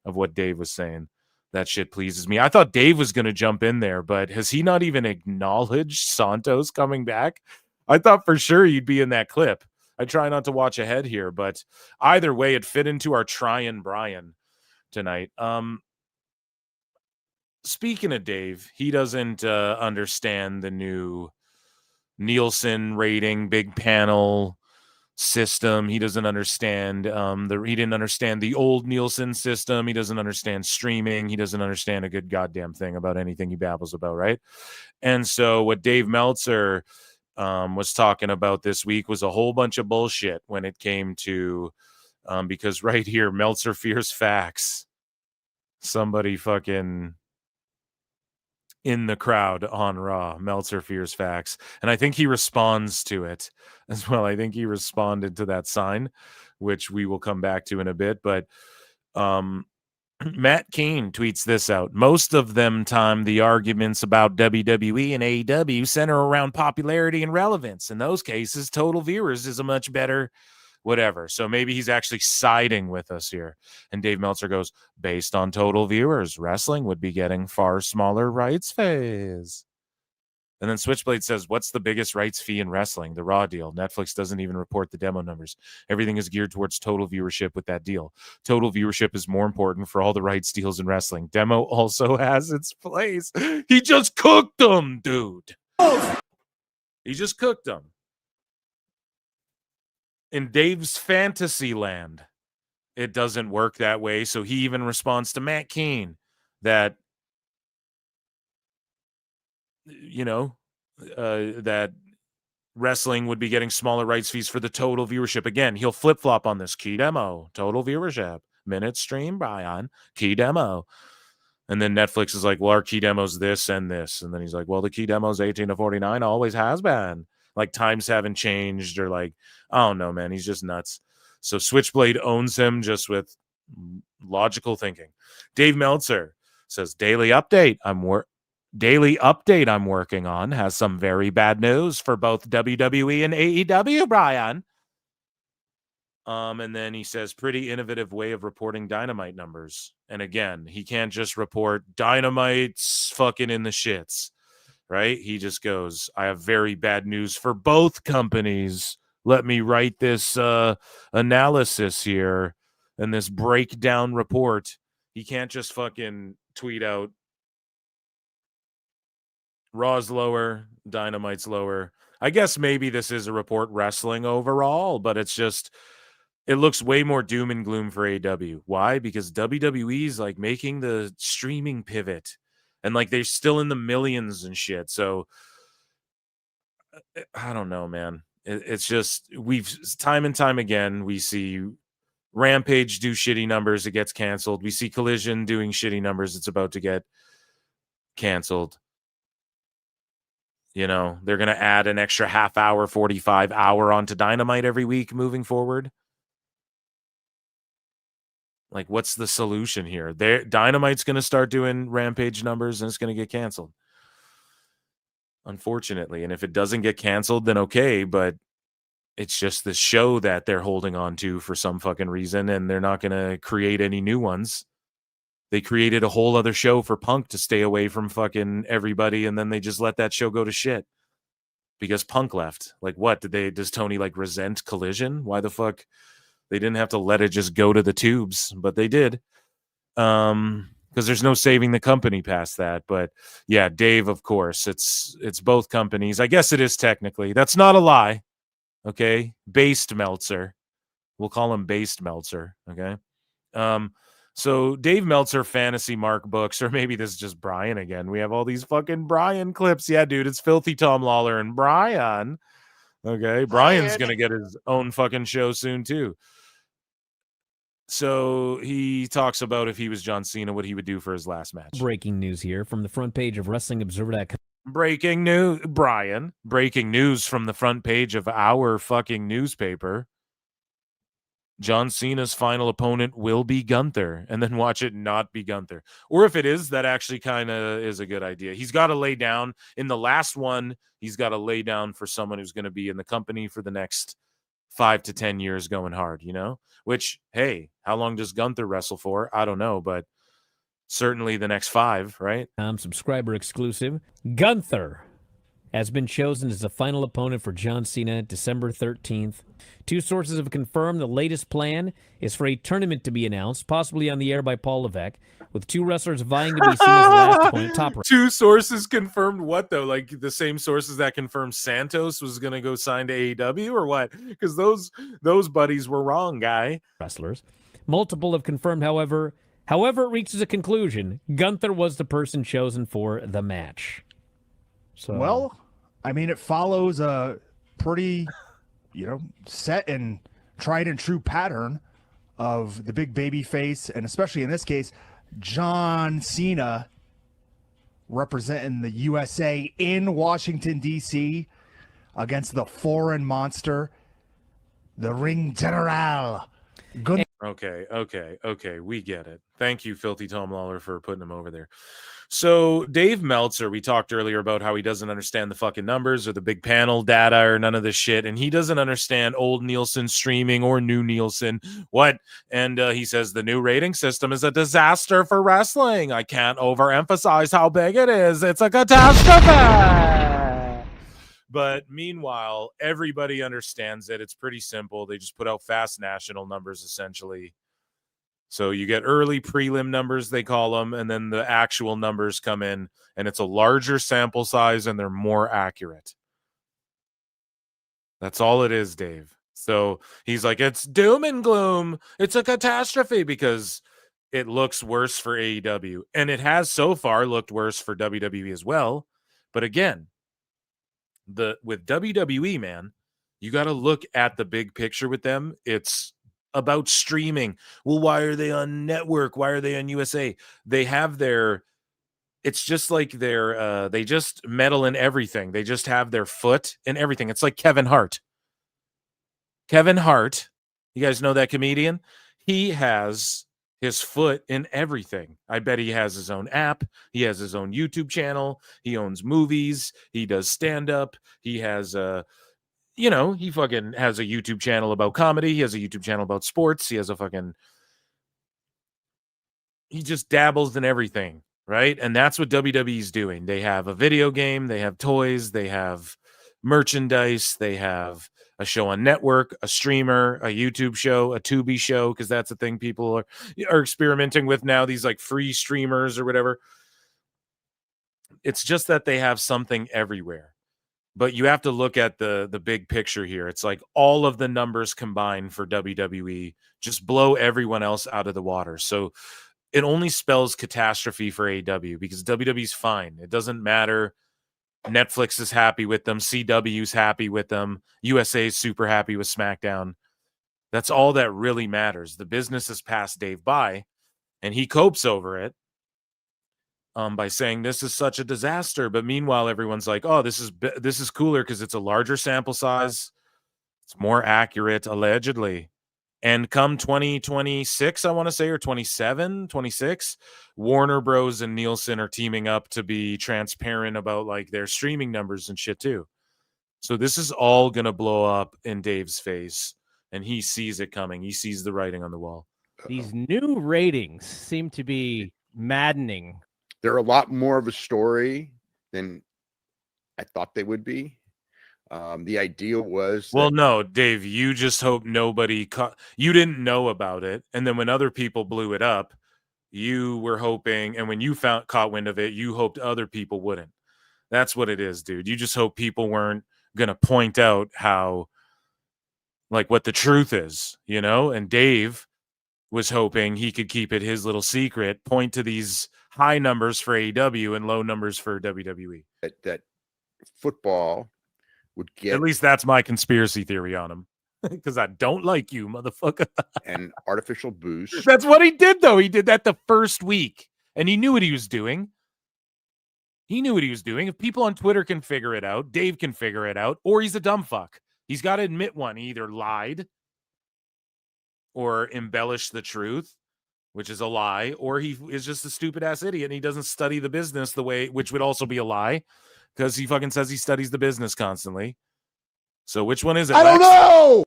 of what Dave was saying. That shit pleases me. I thought Dave was going to jump in there, but has he not even acknowledged Santos coming back? I thought for sure he'd be in that clip. I try not to watch ahead here, but either way, it fit into our try-and Bryan tonight. Speaking of Dave, he doesn't understand the new Nielsen rating, big panel system. He doesn't understand he didn't understand the old Nielsen system. He doesn't understand streaming. He doesn't understand a good goddamn thing about anything he babbles about, right? And so what Dave Meltzer was talking about this week was a whole bunch of bullshit when it came to because right here, Meltzer fears facts. Somebody fucking in the crowd on Raw, Meltzer fears facts. And I think he responds to it as well. I think he responded to that sign, which we will come back to in a bit. But Matt Cain tweets this out. Most of them time the arguments about WWE and AEW center around popularity and relevance. In those cases, total viewers is a much better whatever. So maybe he's actually siding with us here. And Dave Meltzer goes, based on total viewers, wrestling would be getting far smaller rights fees. And then Switchblade says, what's the biggest rights fee in wrestling? The Raw deal. Netflix doesn't even report the demo numbers. Everything is geared towards total viewership with that deal. Total viewership is more important for all the rights deals in wrestling. Demo also has its place. He just cooked them, dude. He just cooked them. In Dave's fantasy land, it doesn't work that way. So he even responds to Matt Cain that, that wrestling would be getting smaller rights fees for the total viewership. Again, he'll flip-flop on this. Key demo, total viewership, minute stream, Bryan, key demo. And then Netflix is like, well, our key demo's this and this. And then he's like, well, the key demo's 18 to 49, always has been. Like, times haven't changed, or like, I don't know, man. He's just nuts. So Switchblade owns him just with logical thinking. Dave Meltzer says, daily update I'm working on has some very bad news for both WWE and AEW, Bryan. And then he says, pretty innovative way of reporting Dynamite numbers. And again, he can't just report Dynamite's fucking in the shits, right? He just goes, I have very bad news for both companies. Let me write this analysis here and this breakdown report. He can't just fucking tweet out Raw's lower, Dynamite's lower. I guess maybe this is a report wrestling overall, but it's just, it looks way more doom and gloom for AEW. Why? Because WWE's like making the streaming pivot, and like they're still in the millions and shit. So I don't know, man. It's just, we've time and time again, we see Rampage do shitty numbers, it gets canceled. We see Collision doing shitty numbers, it's about to get canceled. You know, they're going to add an extra half hour, 45 hour onto Dynamite every week moving forward. Like, what's the solution here? Dynamite's going to start doing Rampage numbers and it's going to get canceled. Unfortunately. And if it doesn't get canceled, then okay, but it's just the show that they're holding on to for some fucking reason, and they're not going to create any new ones. They created a whole other show for Punk to stay away from fucking everybody, and then they just let that show go to shit because Punk left. Like, what? Does Tony like resent Collision? Why the fuck? They didn't have to let it just go to the tubes, but they did. Because there's no saving the company past that. But yeah, Dave, of course, it's both companies. I guess it is technically. That's not a lie. Okay, based Meltzer. We'll call him based Meltzer. Okay. So Dave Meltzer fantasy mark books, or maybe this is just Bryan again. We have all these fucking Bryan clips. Yeah, dude, it's Filthy Tom Lawler and Bryan. Okay, Bryan's gonna get his own fucking show soon too. So he talks about if he was John Cena, what he would do for his last match. Breaking news here from the front page of WrestlingObserver.com. Breaking news, Bryan. Breaking news from the front page of our fucking newspaper. John Cena's final opponent will be Gunther, and then watch it not be Gunther. Or if it is, that actually kind of is a good idea. He's got to lay down. In the last one, he's got to lay down for someone who's going to be in the company for the next 5 to 10 years going hard, you know? Which, hey, how long does Gunther wrestle for? I don't know, but certainly the next 5, right? Subscriber exclusive. Gunther has been chosen as the final opponent for John Cena December 13th. 2 sources have confirmed the latest plan is for a tournament to be announced, possibly on the air by Paul Levesque, with 2 wrestlers vying to be Cena's last opponent. Top 2 sources confirmed what, though? Like the same sources that confirmed Santos was going to go sign to AEW, or what? Because those buddies were wrong, guy. Wrestlers. Multiple have confirmed, however it reaches a conclusion, Gunther was the person chosen for the match. So, well, I mean, it follows a pretty, set and tried and true pattern of the big baby face, and especially in this case, John Cena representing the USA in Washington, D.C. against the foreign monster, the Ring General. Good. Okay. We get it. Thank you, Filthy Tom Lawler, for putting him over there. So Dave Meltzer, we talked earlier about how he doesn't understand the fucking numbers or the big panel data or none of this shit. And he doesn't understand old Nielsen streaming or new Nielsen. What? And he says the new rating system is a disaster for wrestling. I can't overemphasize how big it is. It's a catastrophe. But meanwhile, everybody understands it. It's pretty simple. They just put out fast national numbers, essentially. So you get early prelim numbers, they call them, and then the actual numbers come in, and it's a larger sample size, and they're more accurate. That's all it is, Dave. So he's like, it's doom and gloom. It's a catastrophe because it looks worse for AEW. And it has so far looked worse for WWE as well. But again, with WWE, man, you got to look at the big picture with them. It's about streaming. Well, why are they on network? Why are they on USA? They have their, it's just like they just meddle in everything. They just have their foot in everything. It's like Kevin Hart. Kevin Hart, you guys know that comedian? He has his foot in everything. I bet he has his own app. He has his own YouTube channel. He owns movies. He does stand-up. He has he fucking has a YouTube channel about comedy. He has a YouTube channel about sports. He just dabbles in everything, right? And that's what WWE's doing. They have a video game. They have toys. They have merchandise. They have a show on network, a streamer, a YouTube show, a Tubi show, because that's the thing people are experimenting with now, these like free streamers or whatever. It's just that they have something everywhere. But you have to look at the big picture here. It's like all of the numbers combined for WWE just blow everyone else out of the water. So it only spells catastrophe for AEW because WWE's fine. It doesn't matter. Netflix is happy with them. CW's happy with them. USA is super happy with SmackDown. That's all that really matters. The business has passed Dave by, and he copes over it by saying this is such a disaster. But meanwhile, everyone's like, oh, this is cooler because it's a larger sample size. It's more accurate, allegedly. And come 2026, I want to say, or 27, 26, Warner Bros. And Nielsen are teaming up to be transparent about like their streaming numbers and shit too. So this is all going to blow up in Dave's face, and he sees it coming. He sees the writing on the wall. These new ratings seem to be maddening. They're a lot more of a story than I thought they would be. The idea was no, Dave, you just hope nobody you didn't know about it, and then when other people blew it up, you were hoping, and when you caught wind of it, you hoped other people wouldn't. That's what it is, dude. You just hope people weren't gonna point out how, like, what the truth is, and Dave was hoping he could keep it his little secret, point to these high numbers for AEW and low numbers for WWE. That football would get, at least that's my conspiracy theory on him, because I don't like you, motherfucker. an artificial boost. That's what he did, though. He did that the first week, and he knew what he was doing. If people on Twitter can figure it out, Dave can figure it out, or he's a dumb fuck. He's got to admit one. He either lied or embellished the truth, which is a lie, or he is just a stupid ass idiot and he doesn't study the business the way, which would also be a lie, because he fucking says he studies the business constantly. So which one is it? I don't know.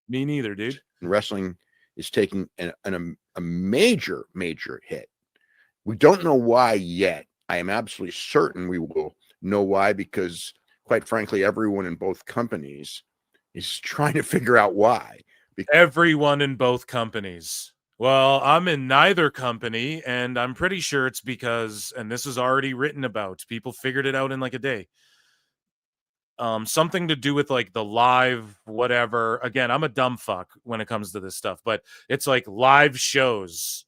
Me neither, dude. Wrestling is taking a major hit. We don't know why yet. I am absolutely certain we will know why, because quite frankly, everyone in both companies is trying to figure out why. Everyone in both companies. Well, I'm in neither company, and I'm pretty sure it's because, and this is already written about, people figured it out in like a day. Something to do with like the live whatever. Again, I'm a dumb fuck when it comes to this stuff, but it's like live shows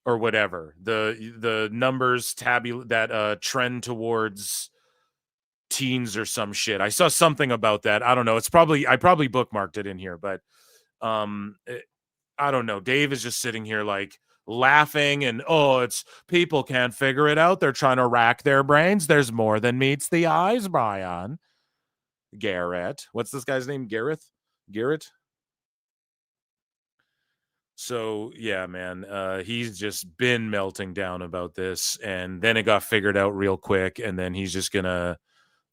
or whatever. The numbers that trend towards teens or some shit. I saw something about that. I don't know. I probably bookmarked it in here, but I don't know. Dave is just sitting here like laughing and, it's people can't figure it out. They're trying to rack their brains. There's more than meets the eyes, Bryan. Garrett. What's this guy's name? Garrett? So, yeah, man, he's just been melting down about this, and then it got figured out real quick, and then he's just going to,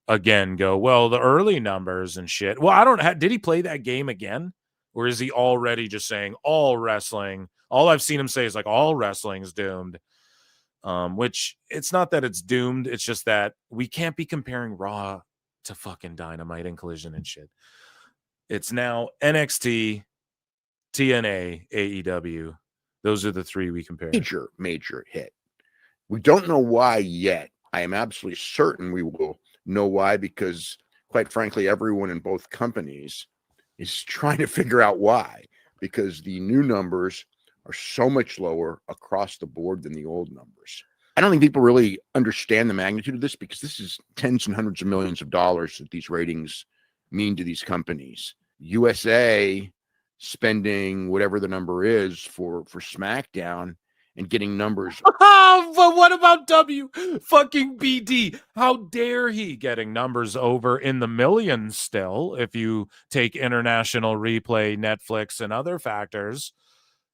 again, go, well, the early numbers and shit. Well, did he play that game again? Or is he already just saying all wrestling? All I've seen him say is like all wrestling is doomed. Which it's not that it's doomed. It's just that we can't be comparing Raw to fucking Dynamite and Collision and shit. It's now NXT, TNA, AEW. Those are the three we compare. Major hit. We don't know why yet. I am absolutely certain we will know why, because quite frankly, everyone in both companies is trying to figure out why, because the new numbers are so much lower across the board than the old numbers. I don't think people really understand the magnitude of this, because this is tens and hundreds of millions of dollars that these ratings mean to these companies. USA spending whatever the number is for SmackDown and getting numbers. But what about fucking BD? How dare he getting numbers over in the millions still, if you take international replay, Netflix, and other factors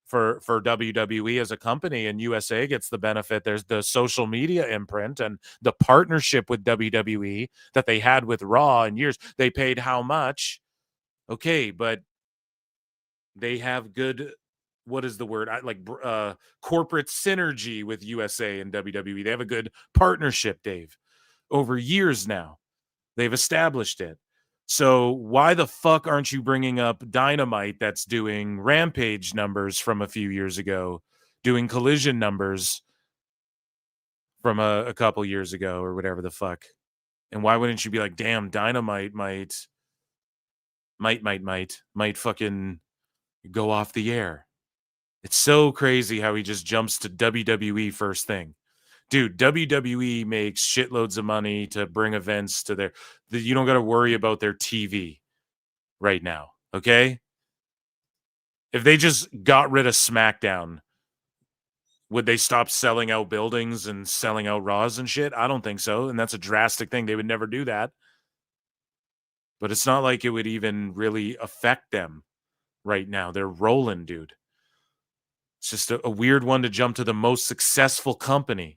for WWE as a company, and USA gets the benefit. There's the social media imprint and the partnership with WWE that they had with Raw in years. They paid how much? Okay, but they have good, what is the word? Corporate synergy with USA and WWE. They have a good partnership, Dave, over years now. They've established it. So why the fuck aren't you bringing up Dynamite that's doing Rampage numbers from a few years ago, doing Collision numbers from a couple years ago, or whatever the fuck? And why wouldn't you be like, damn, Dynamite might fucking go off the air? It's so crazy how he just jumps to WWE first thing. Dude, WWE makes shitloads of money to bring events to you don't got to worry about their TV right now, okay? If they just got rid of SmackDown, would they stop selling out buildings and selling out Raws and shit? I don't think so, and that's a drastic thing. They would never do that. But it's not like it would even really affect them right now. They're rolling, dude. It's just a weird one to jump to the most successful company.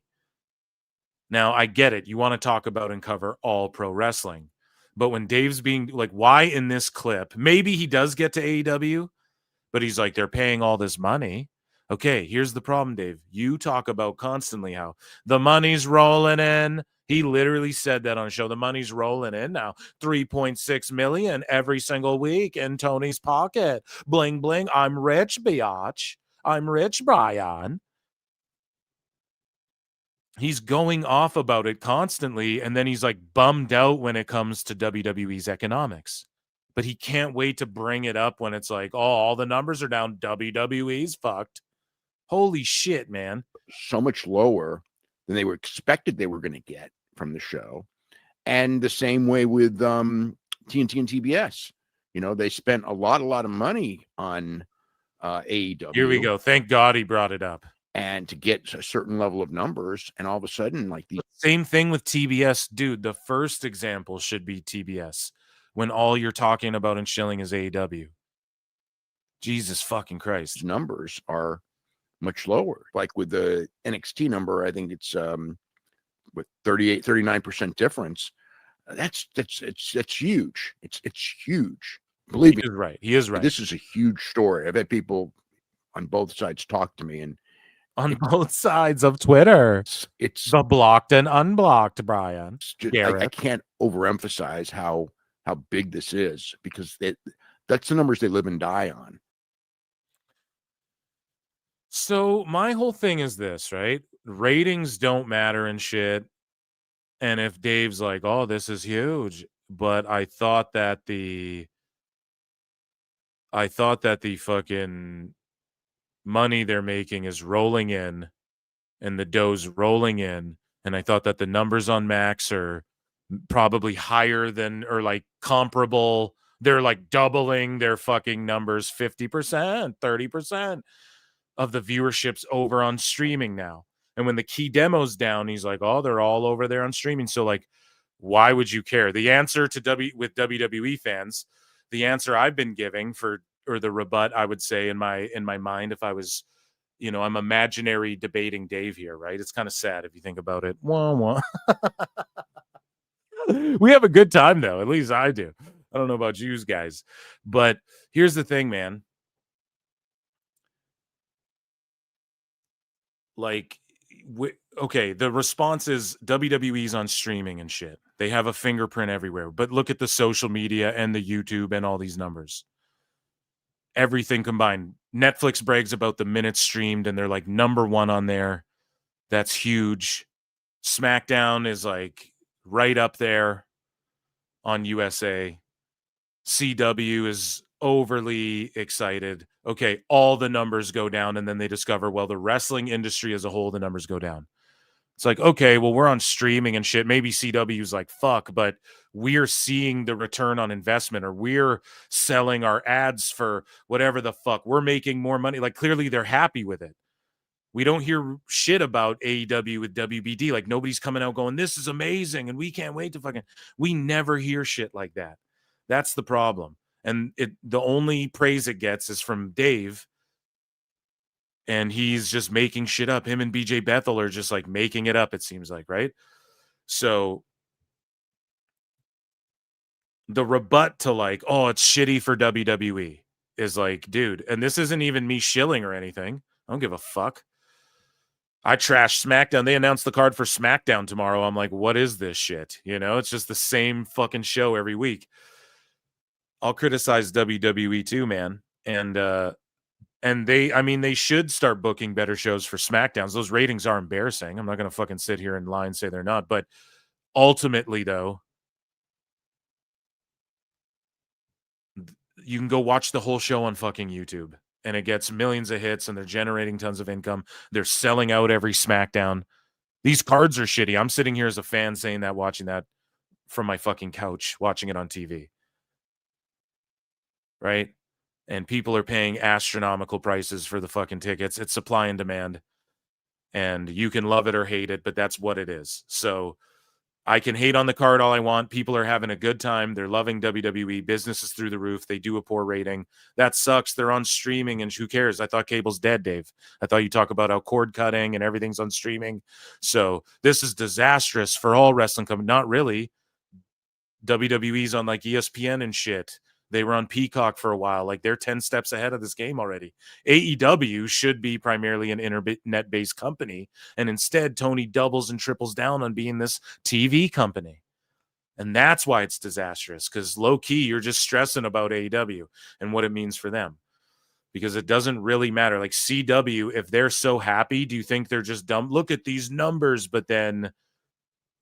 Now, I get it. You want to talk about and cover all pro wrestling. But when Dave's being like, why in this clip? Maybe he does get to AEW, but he's like, they're paying all this money. Okay, here's the problem, Dave. You talk about constantly how the money's rolling in. He literally said that on a show. The money's rolling in now. 3.6 million every single week in Tony's pocket. Bling, bling. I'm rich, biatch. I'm rich, Bryan. He's going off about it constantly, and then he's like bummed out when it comes to WWE's economics. But he can't wait to bring it up when it's like, oh, all the numbers are down. WWE's fucked. Holy shit, man. So much lower than they were expected they were going to get from the show. And the same way with TNT and TBS. You know, they spent a lot of money on AEW. Here we go. Thank God he brought it up. And to get a certain level of numbers, and all of a sudden, like the same thing with TBS, dude. The first example should be TBS when all you're talking about and shilling is AEW. Jesus fucking Christ. Numbers are much lower. Like with the NXT number, I think it's with 39% difference. That's huge. It's huge. Believe me. He is right. He is right. This is a huge story. I've had people on both sides talk to me, and on both sides of Twitter. It's the blocked and unblocked, Bryan. I can't overemphasize how big this is, because that's the numbers they live and die on. So my whole thing is this, right? Ratings don't matter and shit. And if Dave's like, oh, this is huge, but I thought that the fucking money they're making is rolling in and the dough's rolling in, and I thought that the numbers on Max are probably higher than, or like comparable. They're like doubling their fucking numbers, 50%, 30% of the viewerships over on streaming now. And when the key demo's down, he's like, oh, they're all over there on streaming. So like, why would you care? The answer to with WWE fans, the answer I've been giving or the rebut, I would say in my mind, if I was, I'm imaginary debating Dave here, right? It's kind of sad if you think about it. Wah, wah. We have a good time though. At least I do. I don't know about you guys, but here's the thing, man. Like, okay, the response is WWE's on streaming and shit. They have a fingerprint everywhere, but look at the social media and the YouTube and all these numbers. Everything combined. Netflix brags about the minutes streamed, and they're like number one on there. That's huge. SmackDown is like right up there on USA. CW is overly excited. Okay, all the numbers go down, and then they discover, well, the wrestling industry as a whole, the numbers go down. It's like, okay, well, we're on streaming and shit. Maybe CW's like, fuck, but we're seeing the return on investment, or we're selling our ads for whatever the fuck. We're making more money. Like, clearly they're happy with it. We don't hear shit about AEW with WBD. Like, nobody's coming out going, this is amazing and we can't wait to fucking. We never hear shit like that. That's the problem. And the only praise it gets is from Dave. And he's just making shit up. Him and BJ Bethel are just like making it up, it seems like, right? So the rebut to like, oh, it's shitty for WWE is like, dude, and this isn't even me shilling or anything. I don't give a fuck. I trashed SmackDown. They announced the card for SmackDown tomorrow. I'm like, what is this shit? You know, it's just the same fucking show every week. I'll criticize WWE too, man. And they should start booking better shows for SmackDowns. Those ratings are embarrassing. I'm not going to fucking sit here and lie and say they're not. But ultimately, though, you can go watch the whole show on fucking YouTube. And it gets millions of hits, and they're generating tons of income. They're selling out every SmackDown. These cards are shitty. I'm sitting here as a fan saying that, watching that from my fucking couch, watching it on TV. Right? And people are paying astronomical prices for the fucking tickets. It's supply and demand. And you can love it or hate it, but that's what it is. So I can hate on the card all I want. People are having a good time. They're loving WWE. Business is through the roof. They do a poor rating. That sucks. They're on streaming, and who cares? I thought cable's dead, Dave. I thought you talk about how cord cutting and everything's on streaming. So this is disastrous for all wrestling companies. Not really. WWE's on like ESPN and shit. They were on Peacock for a while. Like, they're 10 steps ahead of this game already. AEW should be primarily an internet-based company, and instead Tony doubles and triples down on being this TV company. And that's why it's disastrous, because low-key you're just stressing about AEW and what it means for them, because it doesn't really matter. Like CW, if they're so happy, do you think they're just dumb? Look at these numbers, but then,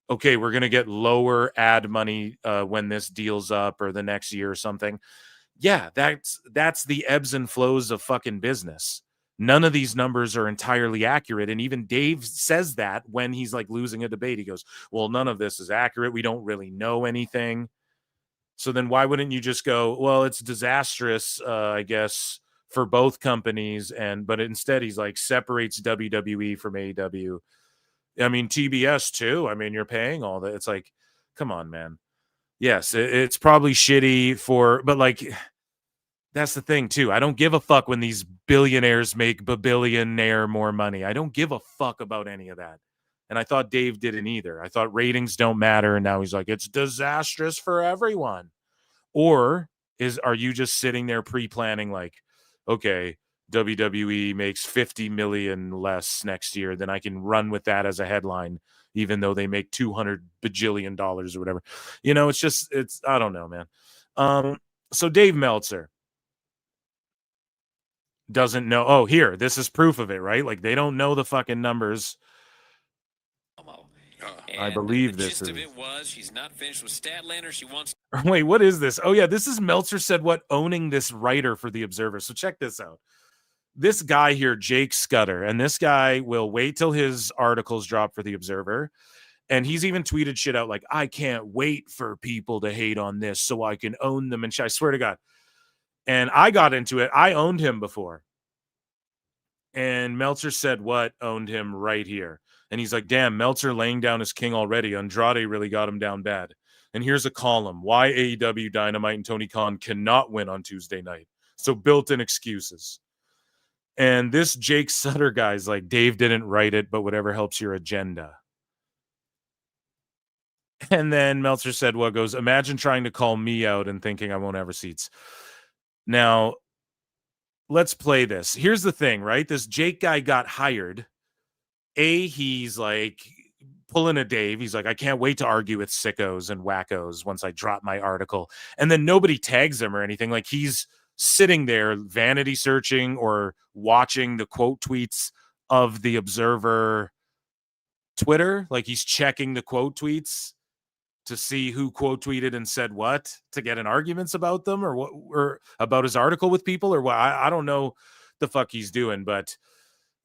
okay, we're going to get lower ad money when this deal's up or the next year or something. Yeah, that's the ebbs and flows of fucking business. None of these numbers are entirely accurate. And even Dave says that when he's like losing a debate. He goes, well, none of this is accurate. We don't really know anything. So then why wouldn't you just go, well, it's disastrous, I guess, for both companies. But instead he's like separates WWE from AEW. I mean, TBS too. I mean, you're paying all that. It's like, come on, man. Yes, it's probably shitty but like, that's the thing too. I don't give a fuck when these billionaires make billionaire more money. I don't give a fuck about any of that. And I thought Dave didn't either. I thought ratings don't matter. And now he's like, it's disastrous for everyone. Or are you just sitting there pre-planning like, okay, WWE makes 50 million less next year, then I can run with that as a headline, even though they make $200 bajillion or whatever. You know, I don't know, man. So Dave Meltzer doesn't know. Oh, here, this is proof of it, right? Like, they don't know the fucking numbers. I believe this gist of it was she's not finished with Statlander. She wants. Wait, what is this? Oh yeah, this is Meltzer said what, owning this writer for the Observer. So check this out. This guy here, Jake Scudder, and this guy will wait till his articles drop for the Observer. And he's even tweeted shit out like, I can't wait for people to hate on this so I can own them. And I swear to God. And I got into it. I owned him before. And Meltzer said what owned him right here. And he's like, damn, Meltzer laying down his king already. Andrade really got him down bad. And here's a column. Why AEW Dynamite and Tony Khan cannot win on Tuesday night. So built-in excuses. And this Jake Sutter guy's like, Dave didn't write it, but whatever helps your agenda. And then Meltzer said, what goes, imagine trying to call me out and thinking I won't have receipts. Now, let's play this. Here's the thing, right? This Jake guy got hired. He's like pulling a Dave. He's like, I can't wait to argue with sickos and wackos once I drop my article. And then nobody tags him or anything. Like, he's sitting there vanity searching or watching the quote tweets of the Observer Twitter. Like, he's checking the quote tweets to see who quote tweeted and said what to get in arguments about them or what, or about his article with people or what. I don't know the fuck he's doing, but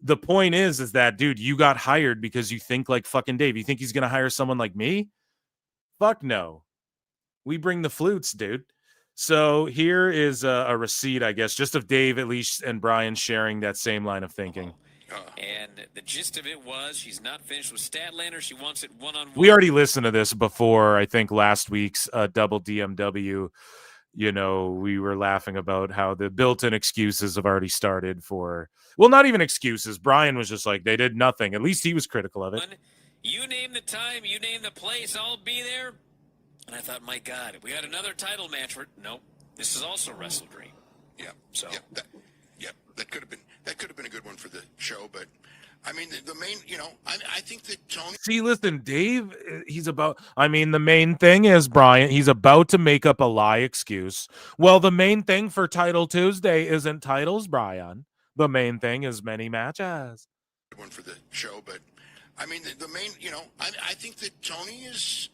the point is that, dude, you got hired because you think like fucking Dave. You think he's going to hire someone like me? Fuck no. We bring the flutes, dude. So here is a receipt, I guess, just of Dave, at least, and Bryan sharing that same line of thinking. And the gist of it was she's not finished with Statlander. She wants it one-on-one. We already listened to this before, I think, last week's double DMW. You know, we were laughing about how the built-in excuses have already started for, well, not even excuses. Bryan was just like, they did nothing. At least he was critical of it. You name the time, you name the place, I'll be there. And I thought, my God, we had another title match. Nope, this is also Wrestle Dream. Yeah. So That could have been a good one for the show, but I mean the main, I think that Tony. See, listen, Dave, the main thing is Bryan, he's about to make up a lie excuse. Well, the main thing for Title Tuesday isn't titles, Bryan. The main thing is many matches. One for the show, but I mean the main, I think that Tony is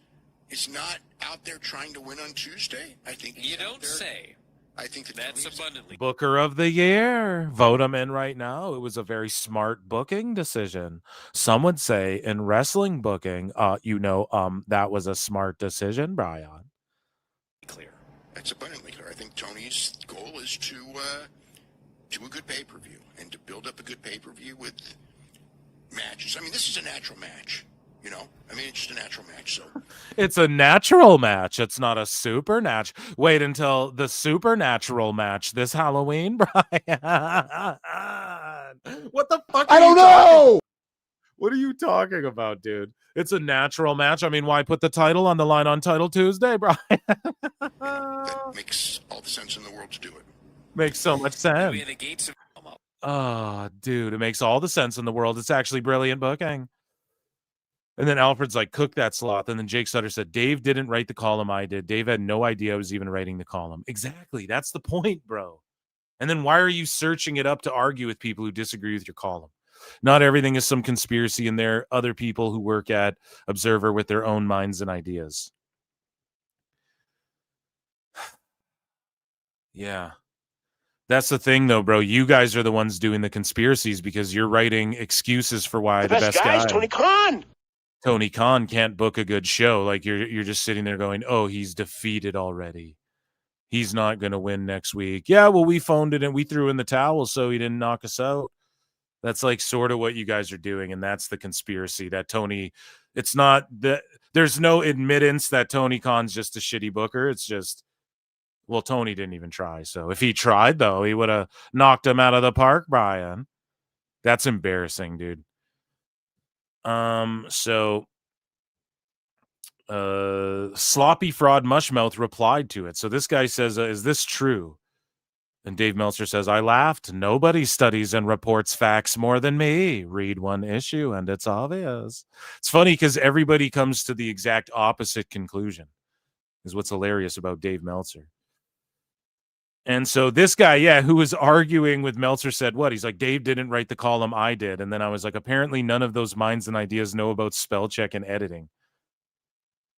not out there trying to win on Tuesday. I think you don't say. I think that's abundantly. Booker of the year. Vote him in right now. It was a very smart booking decision. Some would say in wrestling booking, that was a smart decision, Bryan. Clear. That's abundantly clear. I think Tony's goal is to do a good pay-per-view and to build up a good pay-per-view with matches. I mean, this is a natural match. It's just a natural match. So it's a natural match. It's not a supernatural. Wait until the supernatural match this Halloween, Bryan. What the fuck? I don't know. What are you talking about, dude? It's a natural match. I mean, why put the title on the line on Title Tuesday, Bryan? that makes all the sense in the world to do it. Makes so much sense. The gates have come up. Oh, dude, it makes all the sense in the world. It's actually brilliant booking. And then Alfred's like, cook that sloth. And then Jake Sutter said, Dave didn't write the column I did. Dave had no idea I was even writing the column. Exactly. That's the point, bro. And then why are you searching it up to argue with people who disagree with your column? Not everything is some conspiracy, and there are other people who work at Observer with their own minds and ideas. Yeah. That's the thing, though, bro. You guys are the ones doing the conspiracies because you're writing excuses for why the best guy. Tony Khan. Tony Khan can't book a good show. Like you're just sitting there going, oh, he's defeated already. He's not going to win next week. Yeah, well, we phoned it and we threw in the towel so he didn't knock us out. That's like sort of what you guys are doing. And that's the conspiracy that Tony, it's not that there's no admittance that Tony Khan's just a shitty booker. It's just, well, Tony didn't even try. So if he tried, though, he would have knocked him out of the park, Bryan. That's embarrassing, dude. Sloppy fraud mushmouth replied to it. So this guy says, is this true? And Dave Meltzer says, I laughed. Nobody studies and reports facts more than me. Read one issue and it's obvious. It's funny because everybody comes to the exact opposite conclusion is what's hilarious about Dave Meltzer. And so this guy, who was arguing with Meltzer said what? He's like, Dave didn't write the column I did. And then I was like, apparently none of those minds and ideas know about spell check and editing.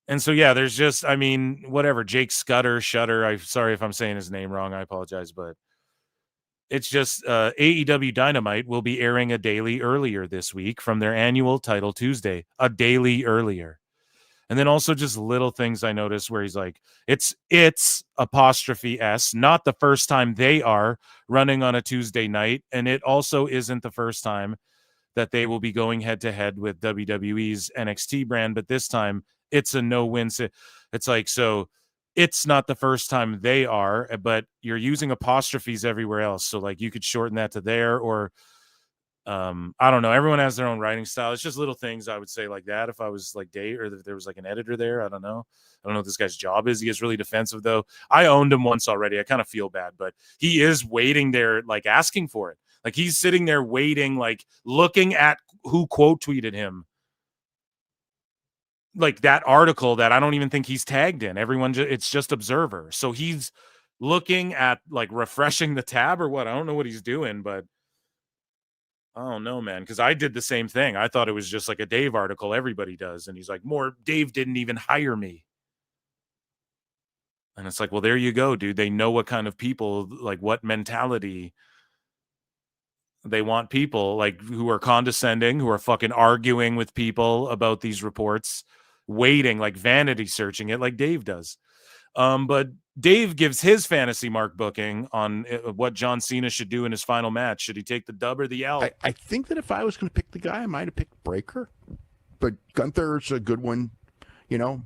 And so, there's just, whatever. Jake Shutter. I'm sorry if I'm saying his name wrong. I apologize. But it's just AEW Dynamite will be airing a daily earlier this week from their annual Title Tuesday, a daily earlier. And then also just little things I noticed where he's like, it's apostrophe S, not the first time they are running on a Tuesday night. And it also isn't the first time that they will be going head to head with WWE's NXT brand. But this time it's a no-win. It's like, so it's not the first time they are, but you're using apostrophes everywhere else. So like you could shorten that to there or I don't know. Everyone has their own writing style. It's just little things I would say like that. If I was like Dave or if there was like an editor there, I don't know. I don't know what this guy's job is. He is really defensive though. I owned him once already. I kind of feel bad, but he is waiting there, like asking for it. Like he's sitting there waiting, like looking at who quote tweeted him. Like that article that I don't even think he's tagged in. It's just Observer. So he's looking at like refreshing the tab or what? I don't know what he's doing, but I don't know, man, because I did the same thing. I thought it was just like a Dave article. Everybody does. And he's like, Dave didn't even hire me. And it's like, well, there you go, dude. They know what kind of people, like what mentality. They want people like who are condescending, who are fucking arguing with people about these reports, waiting, like vanity searching it like Dave does. But Dave gives his fantasy mark booking on what John Cena should do in his final match. Should he take the dub or the L? I think that if I was going to pick the guy, I might have picked Breaker, but Gunther's a good one. You know,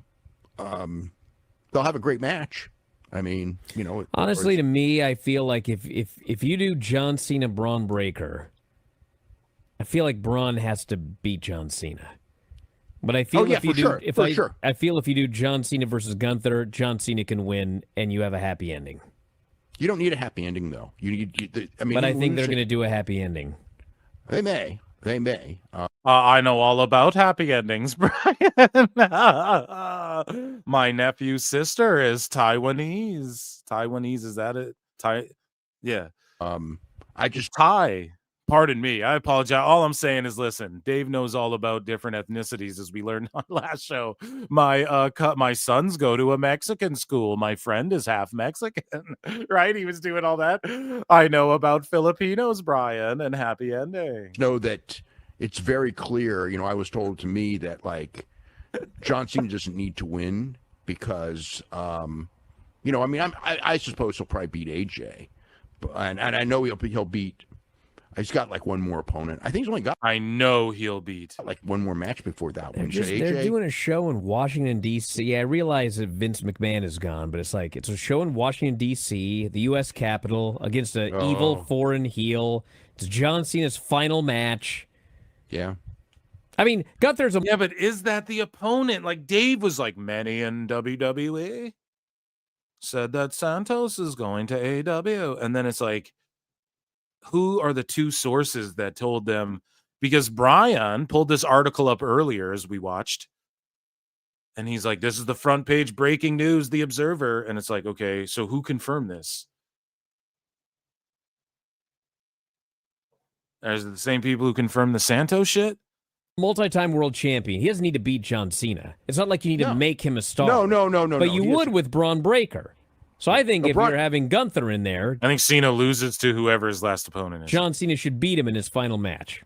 they'll have a great match. I mean, you know, honestly, to me, I feel like if you do John Cena Braun Breaker, I feel like Braun has to beat John Cena. But I feel if you do, I feel if you do John Cena versus Gunther, John Cena can win, and you have a happy ending. You don't need a happy ending, though. You need. I mean, but I think they're going to do a happy ending. They may. They may. I know all about happy endings, Brian. My nephew's sister is Taiwanese. Taiwanese, is that it? Yeah. I just Thai. Pardon me. I apologize. All I'm saying is, listen, Dave knows all about different ethnicities, as we learned on last show. My sons go to a Mexican school. My friend is half Mexican, right? He was doing all that. I know about Filipinos, Brian, and happy ending. Know that it's very clear. You know, I was told to me that like John Cena doesn't need to win because, you know, I mean, I suppose he'll probably beat AJ, and I know he'll beat. He's got like one more opponent. I think he's only got. I know he'll beat like one more match before that one. They're doing a show in Washington D.C. Yeah, I realize that Vince McMahon is gone, but it's like it's a show in Washington D.C., the U.S. Capitol, against an evil foreign heel. It's John Cena's final match. Yeah. I mean, Gunther's a. Yeah, but is that the opponent? Like Dave was like, many in WWE said that Santos is going to AEW, and then it's like, who are the two sources that told them? Because Bryan pulled this article up earlier as we watched, and he's like, this is the front page breaking news, The Observer. And it's like, okay, so who confirmed this? Are the same people who confirmed the Santos shit? Multi-time world champion. He doesn't need to beat John Cena. It's not like you need to make him a star. No. But you would with Braun Breaker. So I think if you're having Gunther in there, I think Cena loses to whoever his last opponent is. John Cena should beat him in his final match.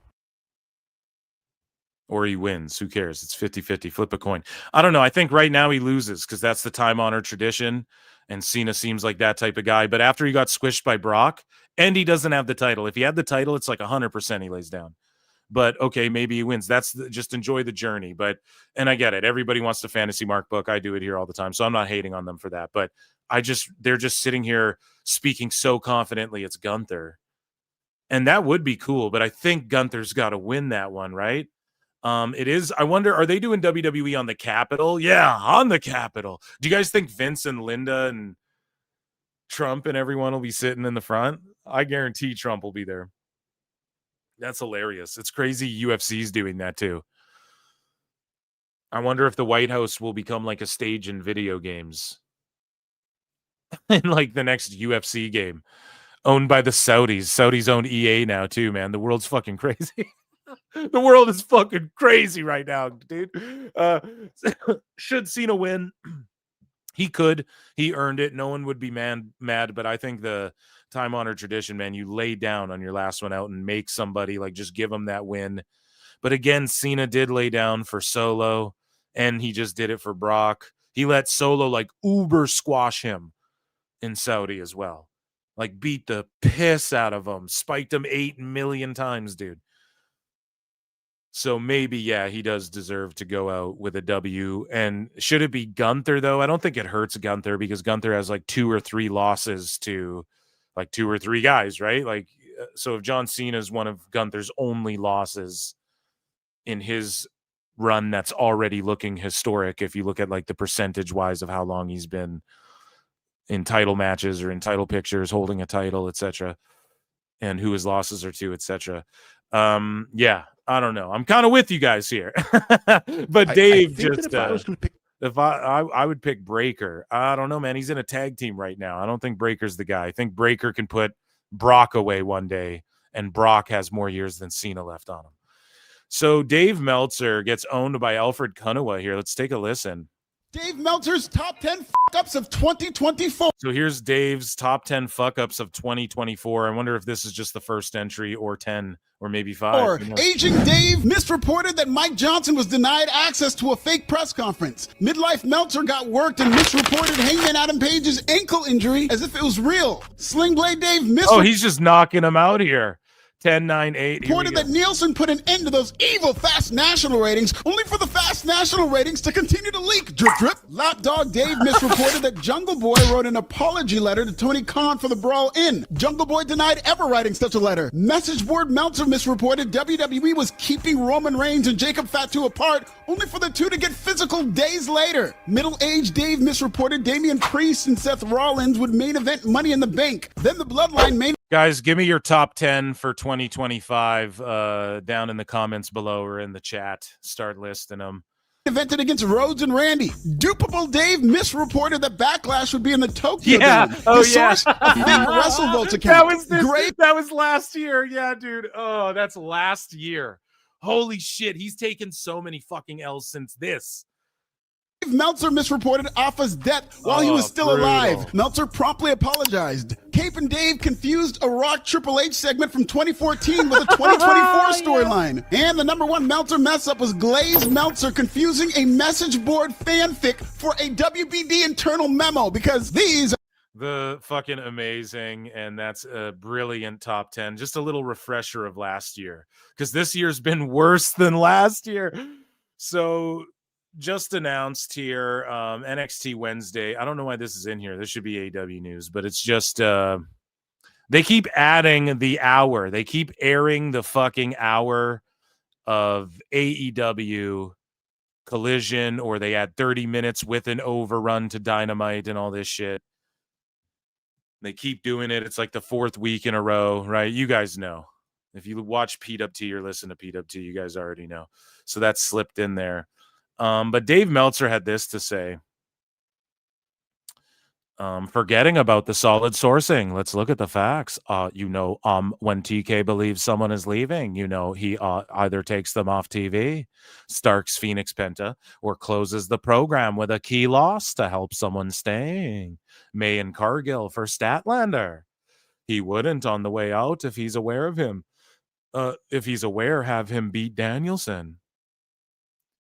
Or he wins. Who cares? It's 50-50. Flip a coin. I don't know. I think right now he loses because that's the time-honored tradition, and Cena seems like that type of guy. But after he got squished by Brock, and he doesn't have the title. If he had the title, it's like 100% he lays down. But, okay, maybe he wins. Just enjoy the journey. And I get it. Everybody wants to fantasy mark book. I do it here all the time, so I'm not hating on them for that. But they're just sitting here speaking so confidently it's Gunther. And that would be cool, but I think Gunther's got to win that one, right? It is. I wonder, are they doing WWE on the Capitol? Yeah, on the Capitol. Do you guys think Vince and Linda and Trump and everyone will be sitting in the front? I guarantee Trump will be there. That's hilarious. It's crazy UFC's doing that too. I wonder if the White House will become like a stage in video games. In like the next UFC game, owned by the Saudis. Saudis own EA now too, man. The world's fucking crazy. The world is fucking crazy right now, dude. Should Cena win? He could. He earned it. No one would be mad, but I think the time-honored tradition, man, you lay down on your last one out and make somebody, like, just give them that win. But again, Cena did lay down for Solo, and he just did it for Brock. He let Solo, like, uber squash him in Saudi as well. Like, beat the piss out of him. Spiked him 8 million times, dude. So maybe, yeah, he does deserve to go out with a W. And should it be Gunther, though? I don't think it hurts Gunther because Gunther has like 2 or 3 losses to like 2 or 3 guys, right? Like, so if John Cena is one of Gunther's only losses in his run, that's already looking historic. If you look at like the percentage wise of how long he's been in title matches or in title pictures, holding a title, etc., and who his losses are to, etc. Yeah, I don't know. I'm kind of with you guys here, but Dave if I would pick Breaker. I don't know, man. He's in a tag team right now. I don't think Breaker's the guy. I think Breaker can put Brock away one day, and Brock has more years than Cena left on him. So Dave Meltzer gets owned by Alfred Konuwa here. Let's take a listen. Dave Meltzer's top 10 fuck-ups of 2024. So here's Dave's top 10 fuck-ups of 2024. I wonder if this is just the first entry or 10 or maybe 5. Aging Dave misreported that Mike Johnson was denied access to a fake press conference. Midlife Meltzer got worked and misreported Hangman Adam Page's ankle injury as if it was real. Sling Blade Dave he's just knocking him out here. 10, 9, 8. Reported that Nielsen put an end to those evil Fast National ratings, only for the Fast National ratings to continue to leak. Drip, drip. Lapdog Dave misreported that Jungle Boy wrote an apology letter to Tony Khan for the Brawl In. Jungle Boy denied ever writing such a letter. Message board Meltzer misreported WWE was keeping Roman Reigns and Jacob Fatu apart, only for the two to get physical days later. Middle-aged Dave misreported Damian Priest and Seth Rollins would main event Money in the Bank. Then the Bloodline main... Guys, give me your top 10 for 2025 down in the comments below or in the chat. Start listing them. Evented against Rhodes and Randy. Dupable Dave misreported that Backlash would be in the Tokyo Dome. Source, a fake WrestleVotes account. That was last year. Yeah, dude. Oh, that's last year. Holy shit. He's taken so many fucking L's since this. Meltzer misreported Alpha's death while he was still alive. Meltzer promptly apologized. Cape and Dave confused a Rock Triple H segment from 2014 with a 2024 storyline. And the number one Meltzer mess up was Glaze Meltzer confusing a message board fanfic for a WBD internal memo because these... The fucking amazing, and that's a brilliant top 10. Just a little refresher of last year because this year's been worse than last year. So... just announced here NXT Wednesday. I don't know why this is in here. This should be AW news, but it's just they keep adding the hour. They keep airing the fucking hour of AEW Collision, or they add 30 minutes with an overrun to Dynamite and all this shit. They keep doing it. It's like the 4th week in a row, right? You guys know. If you watch PWT or listen to PWT, you guys already know. So that's slipped in there. But Dave Meltzer had this to say. Forgetting about the solid sourcing, let's look at the facts. When TK believes someone is leaving, he either takes them off TV, Starks Phoenix Penta, or closes the program with a key loss to help someone staying. May and Cargill for Statlander. He wouldn't on the way out if he's aware of him. If he's aware, have him beat Danielson.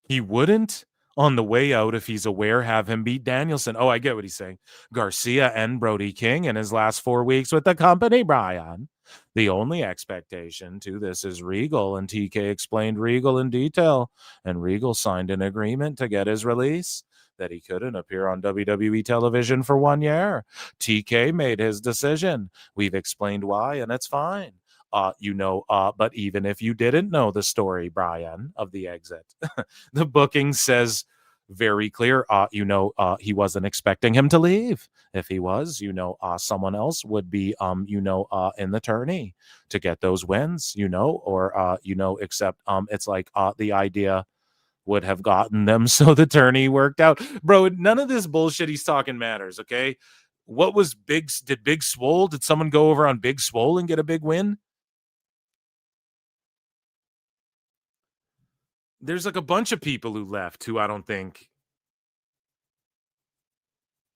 He wouldn't on the way out if he's aware, have him beat Danielson. Oh, I get what he's saying. Garcia and Brody King in his last 4 weeks with the company, Bryan. The only expectation to this is Regal, and TK explained Regal in detail, and Regal signed an agreement to get his release that he couldn't appear on WWE television for 1 year. TK made his decision. We've explained why, and it's fine. But even if you didn't know the story, Bryan, of the exit, the booking says very clear, he wasn't expecting him to leave. If he was, someone else would be, in the tourney to get those wins, except it's like the idea would have gotten them so the tourney worked out. Bro, none of this bullshit he's talking matters, okay? What was Big Swole? Did someone go over on Big Swole and get a big win? There's like a bunch of people who left who I don't think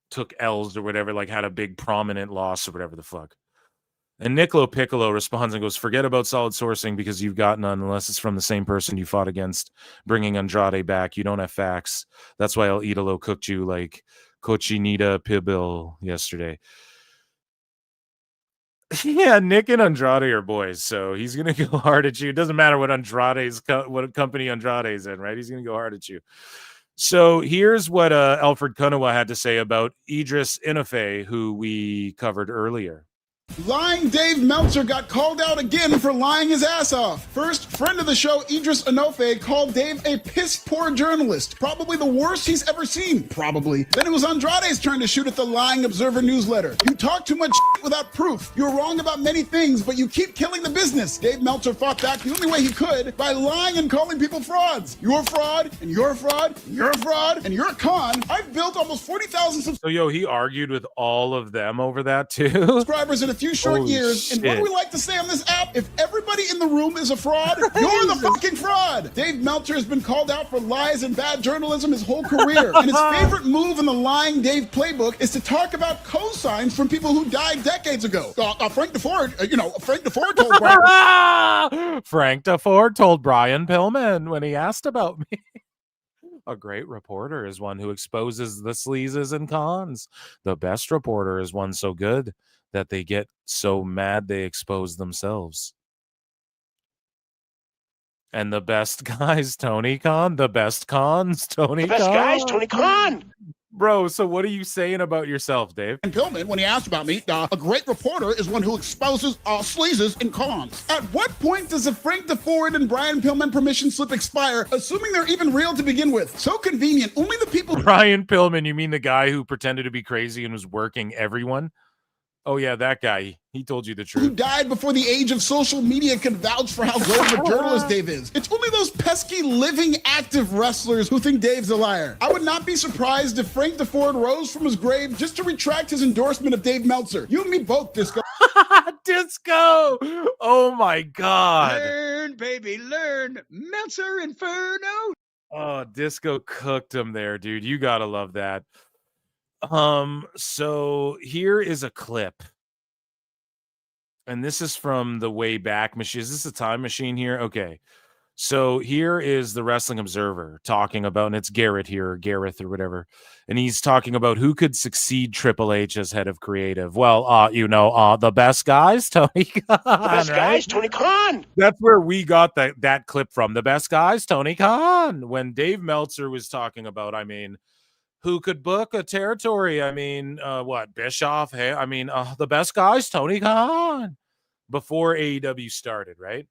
took L's or whatever, like had a big prominent loss or whatever the fuck. And Nicolo Piccolo responds and goes, forget about solid sourcing because you've got none unless it's from the same person you fought against. Bringing Andrade back, you don't have facts. That's why El Idolo cooked you like Cochinita Pibil yesterday. Yeah, Nick and Andrade are boys, so he's gonna go hard at you. It doesn't matter what what company Andrade's in, right? He's gonna go hard at you. So here's what Alfred Kunawa had to say about Edris Enofe, who we covered earlier. Lying Dave Meltzer got called out again for lying his ass off. First, friend of the show, Edris Enofe, called Dave a piss-poor journalist. Probably the worst he's ever seen. Probably. Then it was Andrade's turn to shoot at the Lying Observer newsletter. You talk too much without proof. You're wrong about many things, but you keep killing the business. Dave Meltzer fought back the only way he could by lying and calling people frauds. You're a fraud, and you're a fraud, and you're a fraud, and you're a con. I've built almost 40,000 So, he argued with all of them over that, too? subscribers in a few short Holy years. shit. And what do we like to say on this app? If everybody in the room is a fraud, you're the fucking fraud. Dave Meltzer has been called out for lies and bad journalism his whole career. And his favorite move in the Lying Dave playbook is to talk about cosigns from people who died decades ago. Frank DeFord, Frank DeFord told Bryan. Frank DeFord told Bryan Pillman when he asked about me. A great reporter is one who exposes the sleazes and cons. The best reporter is one so good that they get so mad they expose themselves. And the best guys, Tony Khan. The best cons, Tony Khan. The best guys, Tony Khan. Bro, so what are you saying about yourself, Dave? And Pillman, when he asked about me, a great reporter is one who exposes sleazes and cons. At what point does a Frank DeFord and Bryan Pillman permission slip expire, assuming they're even real to begin with? So convenient. Only the people... Bryan Pillman, you mean the guy who pretended to be crazy and was working everyone? Oh, yeah, that guy. He told you the truth. Who died before the age of social media can vouch for how great of a journalist Dave is. It's only those pesky, living, active wrestlers who think Dave's a liar. I would not be surprised if Frank DeFord rose from his grave just to retract his endorsement of Dave Meltzer. You and me both, Disco. Disco! Oh, my God. Learn, baby, learn. Meltzer Inferno. Oh, Disco cooked him there, dude. You gotta love that. So here is a clip. And this is from the Wayback Machine. Is this a time machine here? Okay. So here is the Wrestling Observer talking about, and it's Garrett here, or Gareth or whatever. And he's talking about who could succeed Triple H as head of creative. Well, the best guys, Tony Khan. The best guys, Tony Khan. That's where we got that clip from. The best guys, Tony Khan. When Dave Meltzer was talking about, who could book a territory? Bischoff? Hey, the best guys, Tony Khan. Before AEW started, right?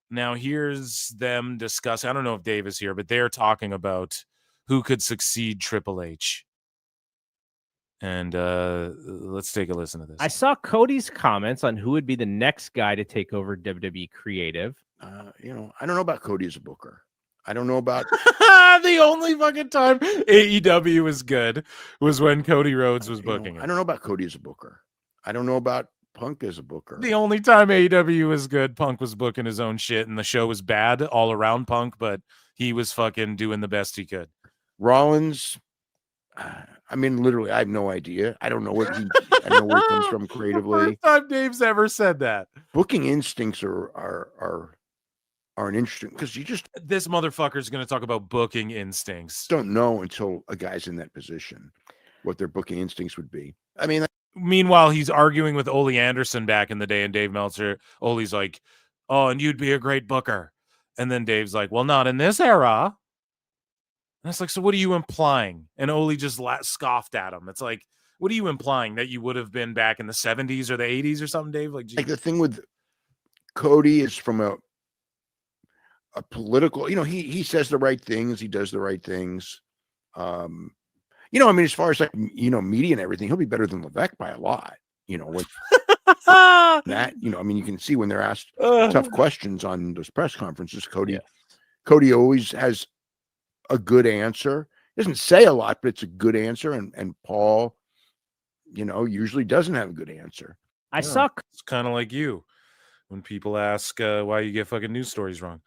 Now here's them discussing. I don't know if Dave is here, but they're talking about who could succeed Triple H. And let's take a listen to this. I saw Cody's comments on who would be the next guy to take over WWE Creative. I don't know about Cody as a booker. I don't know about the only fucking time AEW was good was when Cody Rhodes was booking it. I don't know about Cody as a booker. I don't know about Punk as a booker. The only time AEW was good, Punk was booking his own shit, and the show was bad all around Punk, but he was fucking doing the best he could. Rollins, literally, I have no idea. I don't know where he comes from creatively. First time Dave's ever said that. Booking instincts are an interesting, because you just this motherfucker's going to talk about booking instincts. Don't know until a guy's in that position what their booking instincts would be. Meanwhile, he's arguing with Ole Anderson back in the day, and Dave Meltzer, Ole's like, "Oh, and you'd be a great booker," and then Dave's like, "Well, not in this era." And it's like, so what are you implying? And Ole just scoffed at him. It's like, what are you implying, that you would have been back in the 70s or the 80s or something, Dave? Like the thing with Cody is from a political, he says the right things, he does the right things. As far as media and everything, he'll be better than Levesque by a lot. With that, you can see when they're asked tough questions on those press conferences, Cody always has a good answer. He doesn't say a lot, but it's a good answer. And Paul, usually doesn't have a good answer. I saw it's kind of like you when people ask why you get fucking news stories wrong.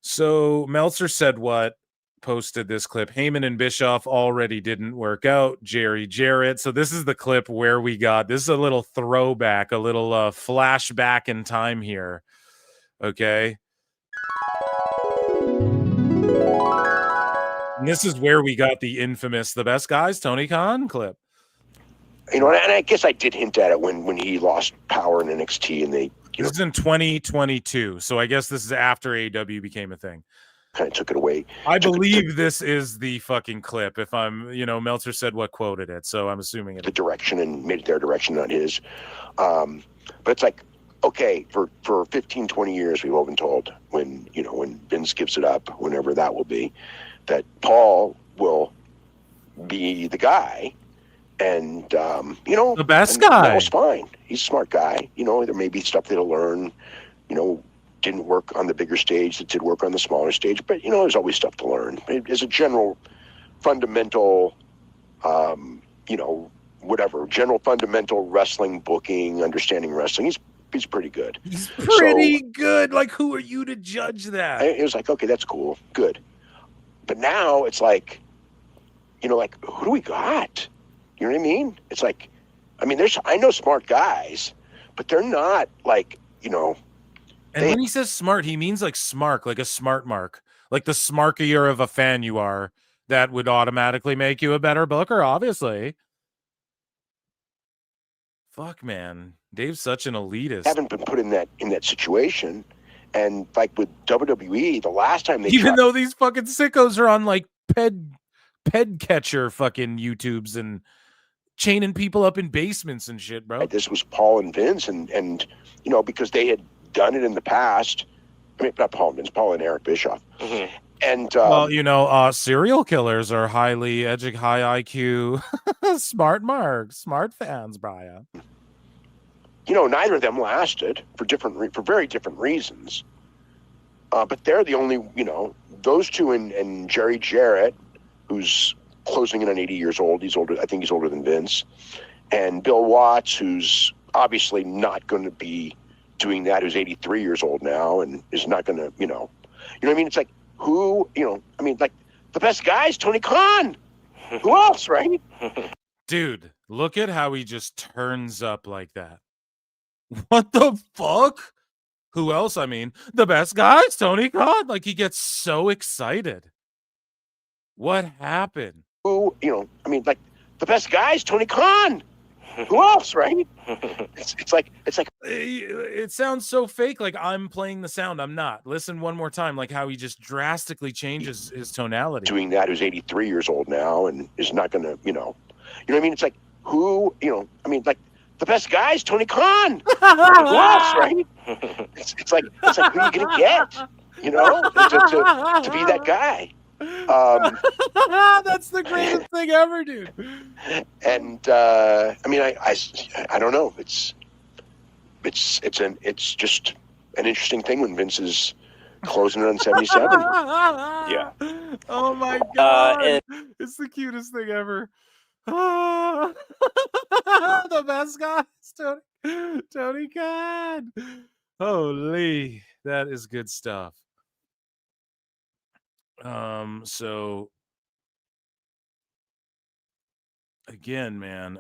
So Meltzer said what? Posted this clip. Heyman and Bischoff already didn't work out. Jerry Jarrett. So this is the clip where we got, this is a little throwback, a little flashback in time here. Okay. And this is where we got the infamous, the best guys, Tony Khan clip. And I guess I did hint at it when he lost power in NXT and they, this is in 2022. So I guess this is after AEW became a thing. Kind of took it away. I believe this is the fucking clip. If I'm, Meltzer said what quoted it, so I'm assuming it. The direction and made it their direction, not his. But it's like, okay, for 15, 20 years, we've all been told when Vince gives it up, whenever that will be, that Paul will be the guy And, you know, the best and guy. that was fine. He's a smart guy. You know, there may be stuff that'll learn, you know, didn't work on the bigger stage, that did work on the smaller stage. But, you know, there's always stuff to learn. As a general fundamental, you know, whatever, general fundamental wrestling booking, understanding wrestling, he's pretty good. He's pretty good. Like, who are you to judge that? It was like, okay, that's cool. Good. But now it's like, you know, like, who do we got? You know what I mean? It's like, I mean, I know smart guys, but they're not like, you know. And when he says smart, he means like smart, like a smart mark. Like the smarkier of a fan you are, that would automatically make you a better booker, obviously. Fuck, man. Dave's such an elitist. Haven't been put in that situation. And like with WWE, the last time they even though these fucking sickos are on like ped catcher fucking YouTubes and chaining people up in basements and shit, bro. This was Paul and Vince, and you know, because they had done it in the past. I mean, not Paul and Vince, Paul and Eric Bischoff. Mm-hmm. And well, you know, serial killers are high IQ, smart fans, Bryan. You know, neither of them lasted for very different reasons. But they're the only, you know, those two and Jerry Jarrett, who's closing in on 80 years old. He's older. I think he's older than Vince. And Bill Watts, who's obviously not going to be doing that, who's 83 years old now and is not going to, you know what I mean? It's like, who, you know, I mean, like the best guy is Tony Khan. Who else, right? Dude, look at how he just turns up like that. What the fuck? Who else? I mean, the best guy is Tony Khan. Like, he gets so excited. What happened? Who, you know, I mean, like the best guy is Tony Khan. Who else, right? It's like it sounds so fake. Like I'm playing the sound. I'm not. Listen one more time. Like how he just drastically changes his tonality. Doing that, who's 83 years old now and is not going to, you know what I mean? It's like, who, you know, I mean, like the best guy is Tony Khan. Who else, right? It's like who are you going to get? You know, to be that guy. That's the greatest thing ever, dude. And I mean, I don't know. It's just an interesting thing when Vince is closing it on 77. Yeah. Oh my god, it's the cutest thing ever. The best guy, Tony Khan. Holy, that is good stuff. So again, man,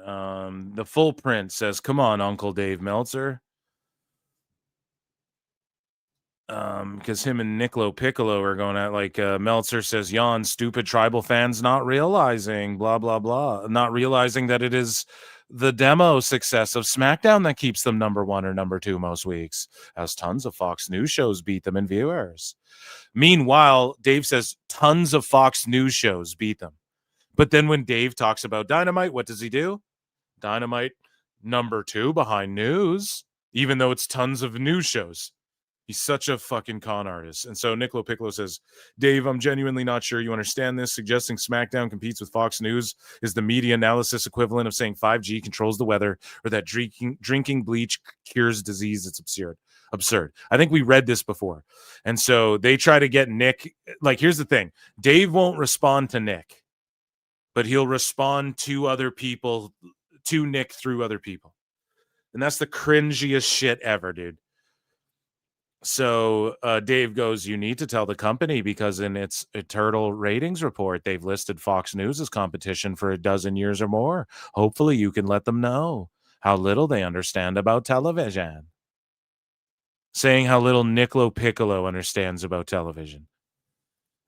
the full print says, come on, Uncle Dave Meltzer. Because him and Nicolo Piccolo are going at, like, Meltzer says, yawn, stupid tribal fans not realizing, blah, blah, blah. Not realizing that it is the demo success of SmackDown that keeps them number 1 or number 2 most weeks, as tons of Fox News shows beat them in viewers. Meanwhile, Dave says tons of Fox News shows beat them. But then when Dave talks about Dynamite, what does he do? Dynamite number 2 behind News, even though it's tons of news shows. He's such a fucking con artist. And so Nicolo Piccolo says, Dave, I'm genuinely not sure you understand this. Suggesting SmackDown competes with Fox News is the media analysis equivalent of saying 5G controls the weather or that drinking bleach cures disease. It's absurd. I think we read this before. And so they try to get Nick. Like, here's the thing. Dave won't respond to Nick, but he'll respond to other people, to Nick through other people. And that's the cringiest shit ever, dude. So Dave goes, you need to tell the company because in its Turtle ratings report, they've listed Fox News as competition for 12 years or more. Hopefully you can let them know how little they understand about television. Saying how little Nicolo Piccolo understands about television.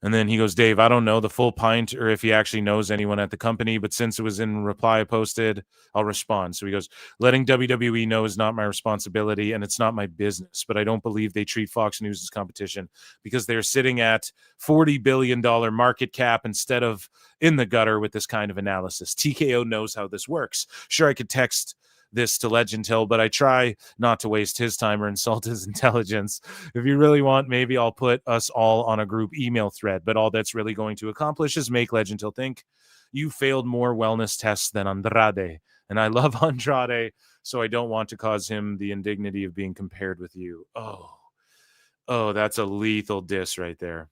And then he goes, Dave, I don't know the full pint or if he actually knows anyone at the company, but since it was in reply I posted, I'll respond. So he goes, letting WWE know is not my responsibility and it's not my business, but I don't believe they treat Fox News as competition because they're sitting at $40 billion market cap instead of in the gutter with this kind of analysis. TKO knows how this works. Sure, I could text this to Legend Hill, but I try not to waste his time or insult his intelligence. If you really want, maybe I'll put us all on a group email thread, but all that's really going to accomplish is make Legend Hill think You failed more wellness tests than Andrade. And I love Andrade, so I don't want to cause him the indignity of being compared with you. Oh, that's a lethal diss right there.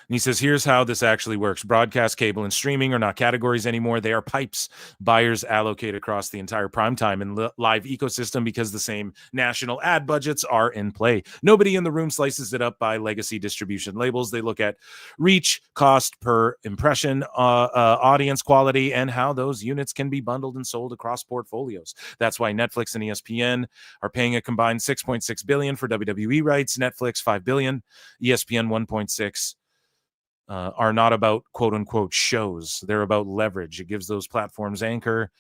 And he says, here's how this actually works. Broadcast, cable, and streaming are not categories anymore. They are pipes buyers allocate across the entire primetime and live ecosystem because the same national ad budgets are in play. Nobody in the room slices it up by legacy distribution labels. They look at reach, cost per impression, audience quality, and how those units can be bundled and sold across portfolios. That's why Netflix and ESPN are paying a combined $6.6 billion for WWE rights, Netflix $5 billion, ESPN $1.6 are not about quote unquote shows. They're about leverage. It gives those platforms anchor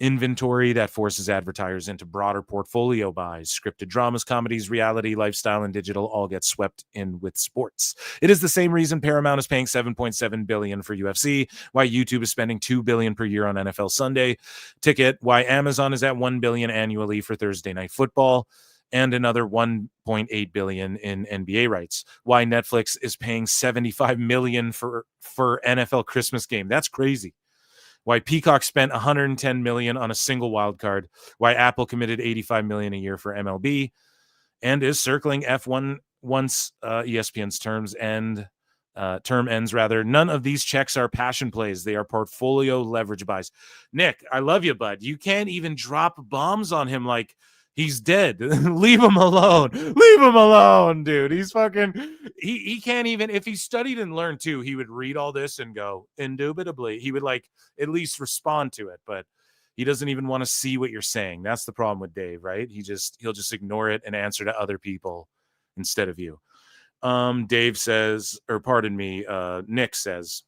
inventory that forces advertisers into broader portfolio buys. Scripted dramas, comedies, reality, lifestyle, and digital all get swept in with sports. It is the same reason Paramount is paying $7.7 billion for UFC, why YouTube is spending $2 billion per year on NFL Sunday Ticket, why Amazon is at $1 billion annually for Thursday Night Football, and another $1.8 billion in NBA rights. Why Netflix is paying $75 million for NFL Christmas game. That's crazy. Why Peacock spent $110 million on a single wild card. Why Apple committed $85 million a year for MLB and is circling F1 once ESPN's term ends. None of these checks are passion plays. They are portfolio leverage buys. Nick, I love you, bud. You can't even drop bombs on him like he's dead. Leave him alone. Leave him alone, dude. He's fucking, he can't even, if he studied and learned too, he would read all this and go, indubitably. He would like at least respond to it, but he doesn't even want to see what you're saying. That's the problem with Dave, right? He'll just ignore it and answer to other people instead of you. Dave says, or pardon me, Nick says,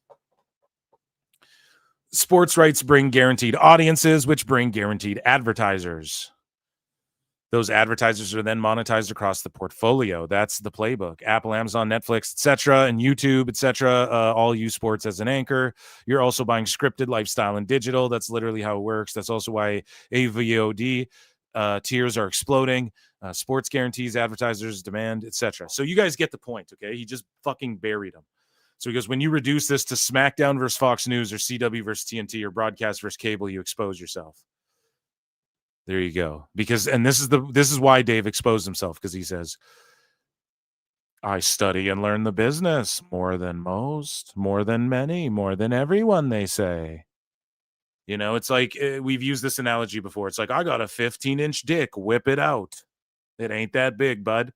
sports rights bring guaranteed audiences, which bring guaranteed advertisers. Those advertisers are then monetized across the portfolio. That's the playbook. Apple, Amazon, Netflix, etc., and YouTube, etc., all use sports as an anchor. You're also buying scripted, lifestyle, and digital. That's literally how it works. That's also why AVOD tiers are exploding. Sports guarantees, advertisers, demand, etc. So you guys get the point, okay? He just fucking buried them. So he goes, when you reduce this to SmackDown versus Fox News or CW versus TNT or broadcast versus cable, you expose yourself. There you go. Because, and this is why Dave exposed himself, because he says, I study and learn the business more than most, more than many, more than everyone, they say. You know, it's like, we've used this analogy before. It's like, I got a 15-inch dick, whip it out. It ain't that big, bud.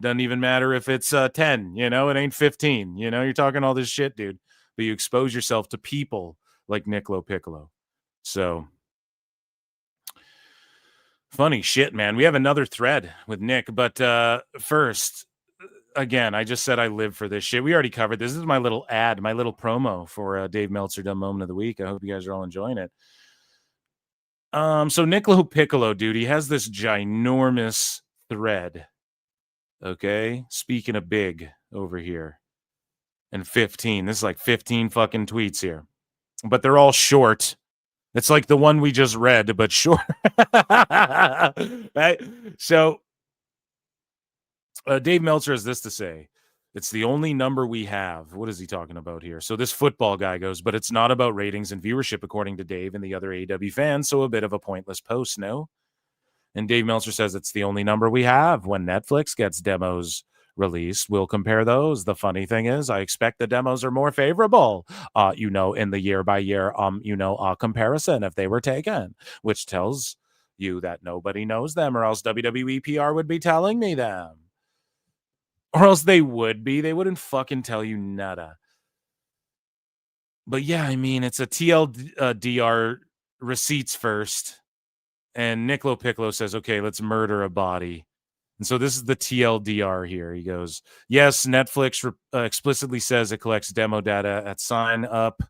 Doesn't even matter if it's 10, you know, it ain't 15. You know, you're talking all this shit, dude. But you expose yourself to people like Niccolo Piccolo. So funny shit, man. We have another thread with Nick, but first, again, I just said I live for this shit. We already covered this. This is my little ad, my little promo for Dave Meltzer Dumb Moment of the Week. I hope you guys are all enjoying it. So Niccolo Piccolo, dude, he has this ginormous thread. Okay, speaking of big over here, and 15. This is like 15 fucking tweets here, but they're all short. It's like the one we just read, but short. Right? So Dave Meltzer has this to say. It's the only number we have. What is he talking about here? So this football guy goes, but it's not about ratings and viewership, according to Dave and the other AEW fans. So a bit of a pointless post, no? And Dave Meltzer says it's the only number we have. When Netflix gets demos released, we'll compare those. The funny thing is, I expect the demos are more favorable, you know, in the year by year, comparison if they were taken, which tells you that nobody knows them, or else WWE PR would be telling me them. Or else they would be. They wouldn't fucking tell you nada. But yeah, I mean, it's a TLDR receipts first. And Niccolo Piccolo says, okay, let's murder a body. And so this is the TLDR here. He goes, yes, Netflix explicitly says it collects demo data at sign up,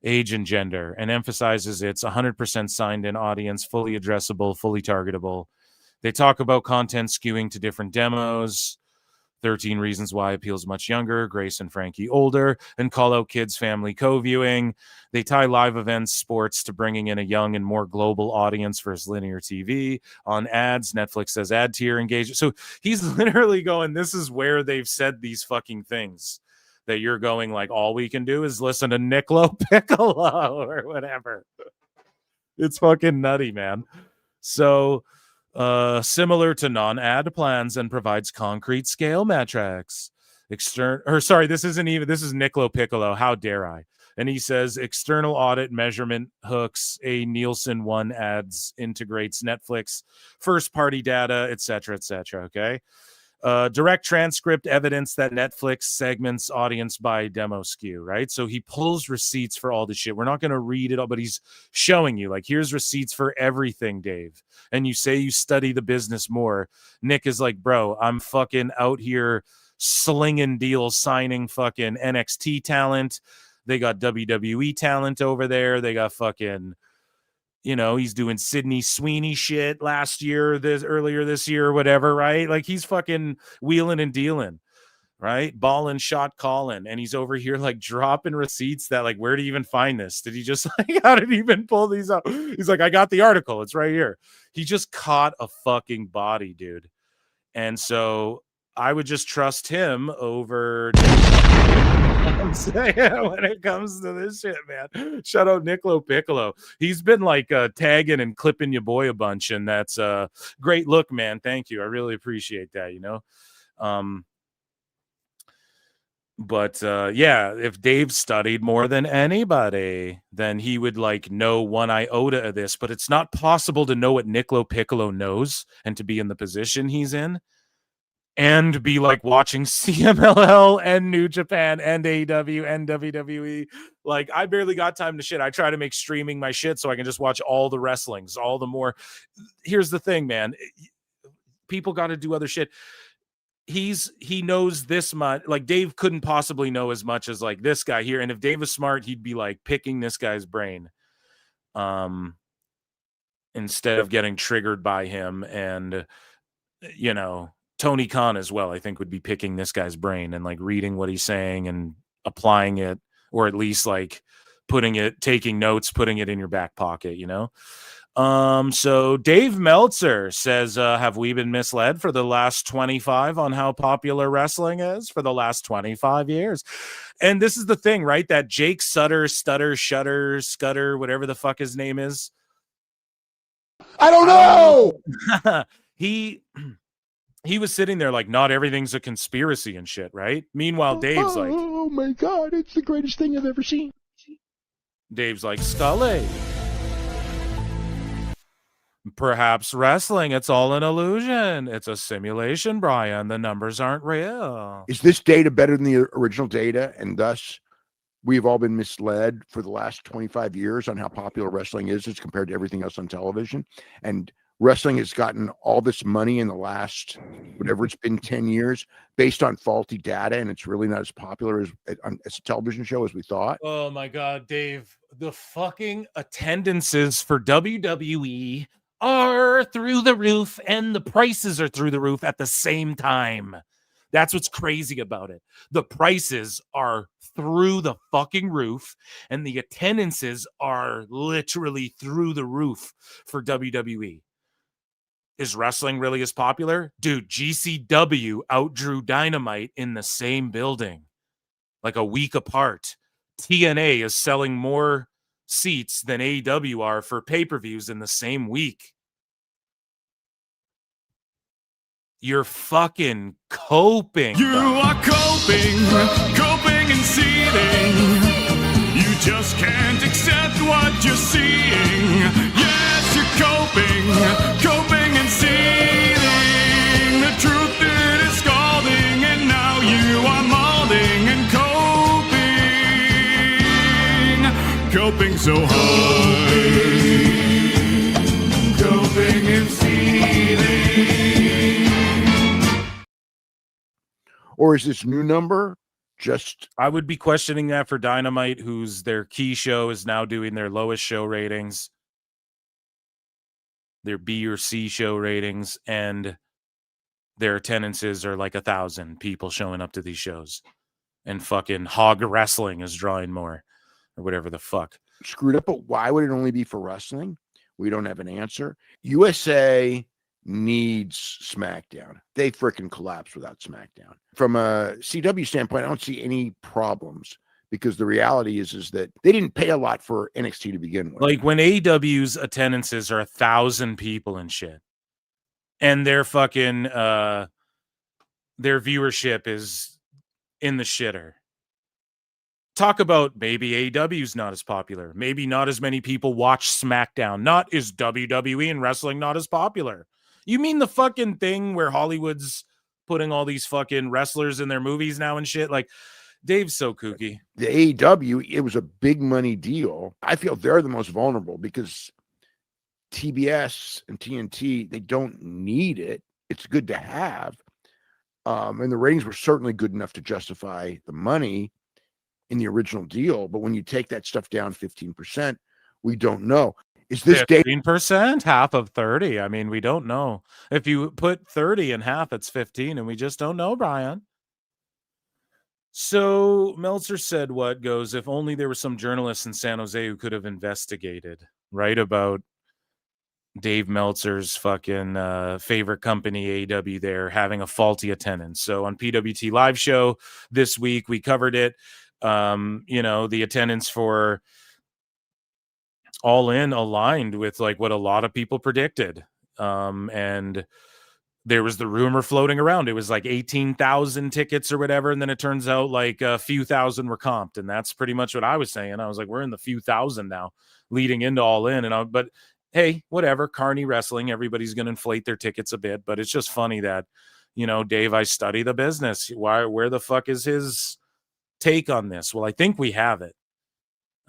age, and gender, and emphasizes it's 100% signed in audience, fully addressable, fully targetable. They talk about content skewing to different demos. 13 Reasons Why appeals much younger, Grace and Frankie older, and call out kids family co-viewing. They tie live events, sports to bringing in a young and more global audience versus linear TV. On ads, Netflix says ad tier engagement. So he's literally going, this is where they've said these fucking things. that you're going like all we can do is listen to Nicolo Piccolo or whatever. It's fucking nutty, man. So similar to non-ad plans and provides concrete scale metrics. This is Nicolo Piccolo. How dare I? And he says external audit measurement hooks, a Nielsen One ads, integrates Netflix, first party data, etc., etc. Okay. Direct transcript evidence that Netflix segments audience by demo skew, right? So he pulls receipts for all the shit. We're not going to read it all, but he's showing you like, here's receipts for everything, Dave. And you say you study the business more. Nick is like, bro, I'm fucking out here slinging deals, signing fucking NXT talent. They got WWE talent over there. They got fucking, he's doing Sydney Sweeney shit earlier this year or whatever, right? Like he's fucking wheeling and dealing, right? Balling, shot calling. And he's over here like dropping receipts that like, where do you even find this? Did he just like, how did he even pull these up? He's like, I got the article. It's right here. He just caught a fucking body, dude. And so I would just trust him over I'm saying when it comes to this shit, man. Shout out Nicolo Piccolo. He's been like tagging and clipping your boy a bunch, and that's a great look, man. Thank you. I really appreciate that, But yeah, if Dave studied more than anybody, then he would like know one iota of this. But it's not possible to know what Nicolo Piccolo knows and to be in the position he's in. And be like watching CMLL and New Japan and AEW and WWE. Like, I barely got time to shit. I try to make streaming my shit so I can just watch all the wrestlings, all the more. Here's the thing, man. People got to do other shit. He knows this much. Like, Dave couldn't possibly know as much as like this guy here. And if Dave was smart, he'd be like picking this guy's brain. Instead of getting triggered by him and, Tony Khan as well, I think, would be picking this guy's brain and like reading what he's saying and applying it, or at least like taking notes, putting it in your back pocket, So Dave Meltzer says, have we been misled for the last 25 on how popular wrestling is for the last 25 years? And this is the thing, right? That Jake Scudder, whatever the fuck his name is. I don't know. He was sitting there like, not everything's a conspiracy and shit, right? Meanwhile, Dave's like, oh my God, it's the greatest thing I've ever seen. Dave's like, Scully, perhaps wrestling, it's all an illusion. It's a simulation, Bryan. The numbers aren't real. Is this data better than the original data? And thus, we've all been misled for the last 25 years on how popular wrestling is as compared to everything else on television. And wrestling has gotten all this money in the last, whatever it's been, 10 years based on faulty data, and it's really not as popular as a television show as we thought. Oh my God, Dave, the fucking attendances for WWE are through the roof and the prices are through the roof at the same time. That's what's crazy about it. The prices are through the fucking roof and the attendances are literally through the roof for WWE. Is wrestling really as popular? Dude, GCW outdrew Dynamite in the same building, like a week apart. TNA is selling more seats than AEW are for pay-per-views in the same week. You're fucking coping. You are coping and seething. You just can't accept what you're seeing. Yes, you're coping and seething. The truth it is scalding, and now you are molding and coping so hard. Coping and seething. Or is this new number just... I would be questioning that for Dynamite, whose their key show is now doing their lowest show ratings, their B or C show ratings, and their attendances are like 1,000 people showing up to these shows. And fucking Hog Wrestling is drawing more, or whatever the fuck. Screwed up, but why would it only be for wrestling? We don't have an answer. USA needs SmackDown. They freaking collapse without SmackDown. From a CW standpoint, I don't see any problems because the reality is that they didn't pay a lot for NXT to begin with. Like when AEW's attendances are 1,000 people and shit, and their fucking their viewership is in the shitter. Talk about maybe AEW's not as popular. Maybe not as many people watch SmackDown. Not is WWE and wrestling not as popular. You mean the fucking thing where Hollywood's putting all these fucking wrestlers in their movies now and shit? Like, Dave's so kooky. The AEW, it was a big money deal. I feel they're the most vulnerable because TBS and TNT, they don't need it. It's good to have. And the ratings were certainly good enough to justify the money in the original deal. But when you take that stuff down 15%, we don't know. Is this 15%? Half of 30? I mean, we don't know. If you put 30 in half, it's 15, and we just don't know, Bryan. So Meltzer said what goes, if only there were some journalists in San Jose who could have investigated, right, about Dave Meltzer's fucking favorite company, AEW, there having a faulty attendance. So on PWT Live Show this week, we covered it. The attendance for All In aligned with like what a lot of people predicted. And there was the rumor floating around. It was like 18,000 tickets or whatever. And then it turns out like a few thousand were comped. And that's pretty much what I was saying. I was like, we're in the few thousand now leading into All In. But hey, whatever, Carney Wrestling, everybody's going to inflate their tickets a bit. But it's just funny that, Dave, I study the business. Where the fuck is his take on this? Well, I think we have it.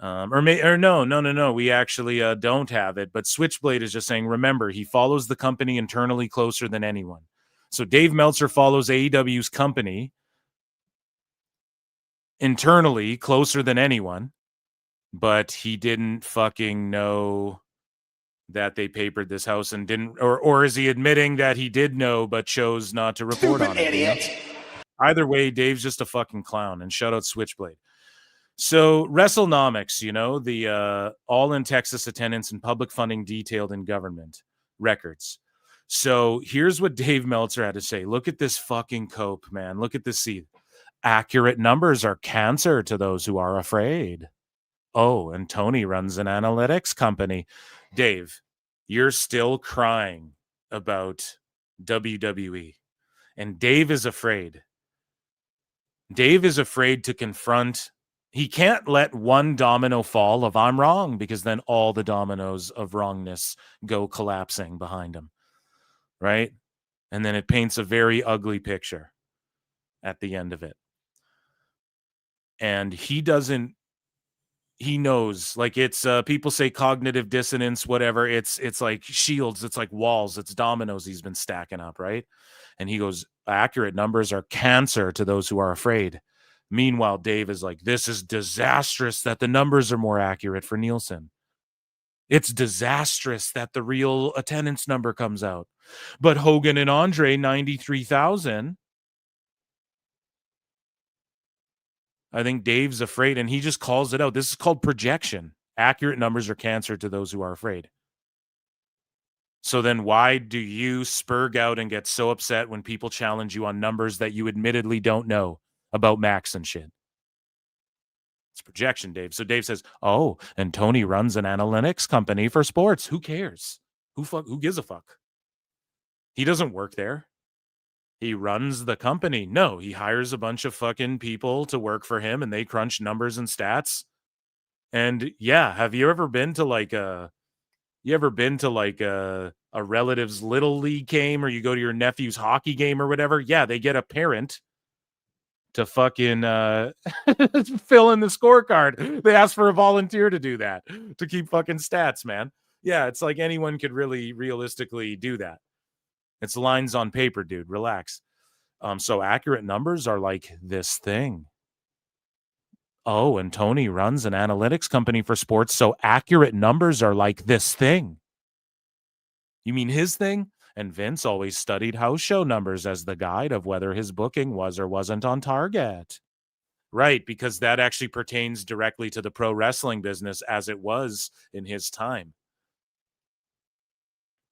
No. We actually don't have it. But Switchblade is just saying, remember, he follows the company internally closer than anyone. So Dave Meltzer follows AEW's company internally closer than anyone, but he didn't fucking know that they papered this house and didn't, or is he admitting that he did know but chose not to report on it? Idiot. Either way, Dave's just a fucking clown, and shout out Switchblade. So WrestleNomics, the All In Texas attendance and public funding detailed in government records. So here's what Dave Meltzer had to say. Look at this fucking cope, man. Look at this seed. Accurate numbers are cancer to those who are afraid. Oh, and Tony runs an analytics company. Dave, you're still crying about WWE. And Dave is afraid. Dave is afraid to confront. He can't let one domino fall of I'm wrong, because then all the dominoes of wrongness go collapsing behind him. Right? And then it paints a very ugly picture at the end of it. And he knows, like, it's people say cognitive dissonance, whatever. It's like shields. It's like walls. It's dominoes he's been stacking up. Right. And he goes, accurate numbers are cancer to those who are afraid. Meanwhile, Dave is like, this is disastrous that the numbers are more accurate for Nielsen. It's disastrous that the real attendance number comes out. But Hogan and Andre, 93,000. I think Dave's afraid, and he just calls it out. This is called projection. Accurate numbers are cancer to those who are afraid. So then why do you spurg out and get so upset when people challenge you on numbers that you admittedly don't know about Max and shit? It's projection, Dave. So Dave says, oh, and Tony runs an analytics company for sports. Who cares? Who gives a fuck? He doesn't work there. He runs the company. No, he hires a bunch of fucking people to work for him, and they crunch numbers and stats. And yeah, have you ever been to like a relative's little league game, or you go to your nephew's hockey game or whatever? Yeah, they get a parent to fucking fill in the scorecard. They ask for a volunteer to do that, to keep fucking stats, man. Yeah, it's like anyone could really realistically do that. It's lines on paper, dude. Relax. So accurate numbers are like this thing. Oh, and Tony runs an analytics company for sports, so accurate numbers are like this thing. You mean his thing? And Vince always studied house show numbers as the guide of whether his booking was or wasn't on target. Right, because that actually pertains directly to the pro wrestling business as it was in his time.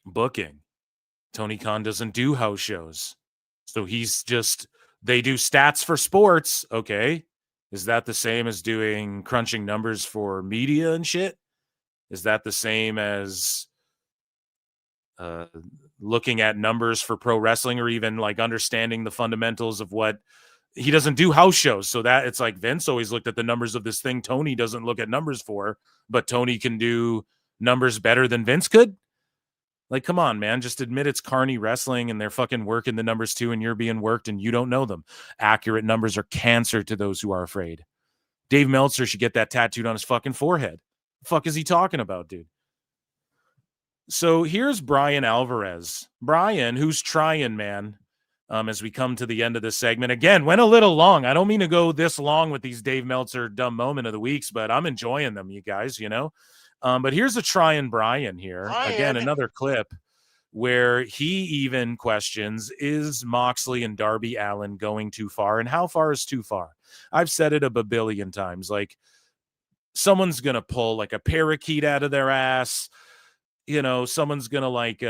Booking. Tony Khan doesn't do house shows. So they do stats for sports. Okay. Is that the same as doing crunching numbers for media and shit? Is that the same as looking at numbers for pro wrestling, or even like understanding the fundamentals of what he doesn't do house shows? So that it's like Vince always looked at the numbers of this thing Tony doesn't look at numbers for, but Tony can do numbers better than Vince could. Like, come on, man. Just admit it's carny wrestling and they're fucking working the numbers too, and you're being worked and you don't know them. Accurate numbers are cancer to those who are afraid. Dave Meltzer should get that tattooed on his fucking forehead. The fuck is he talking about, dude? So here's Bryan Alvarez. Bryan, who's trying, man, as we come to the end of this segment. Again, went a little long. I don't mean to go this long with these Dave Meltzer dumb moment of the weeks, but I'm enjoying them, you guys, you know? But here's a trying Bryan here. Again, another clip where he even questions, is Moxley and Darby Allin going too far? And how far is too far? I've said it a babillion times. Like, someone's going to pull like a parakeet out of their ass. You know, someone's going to like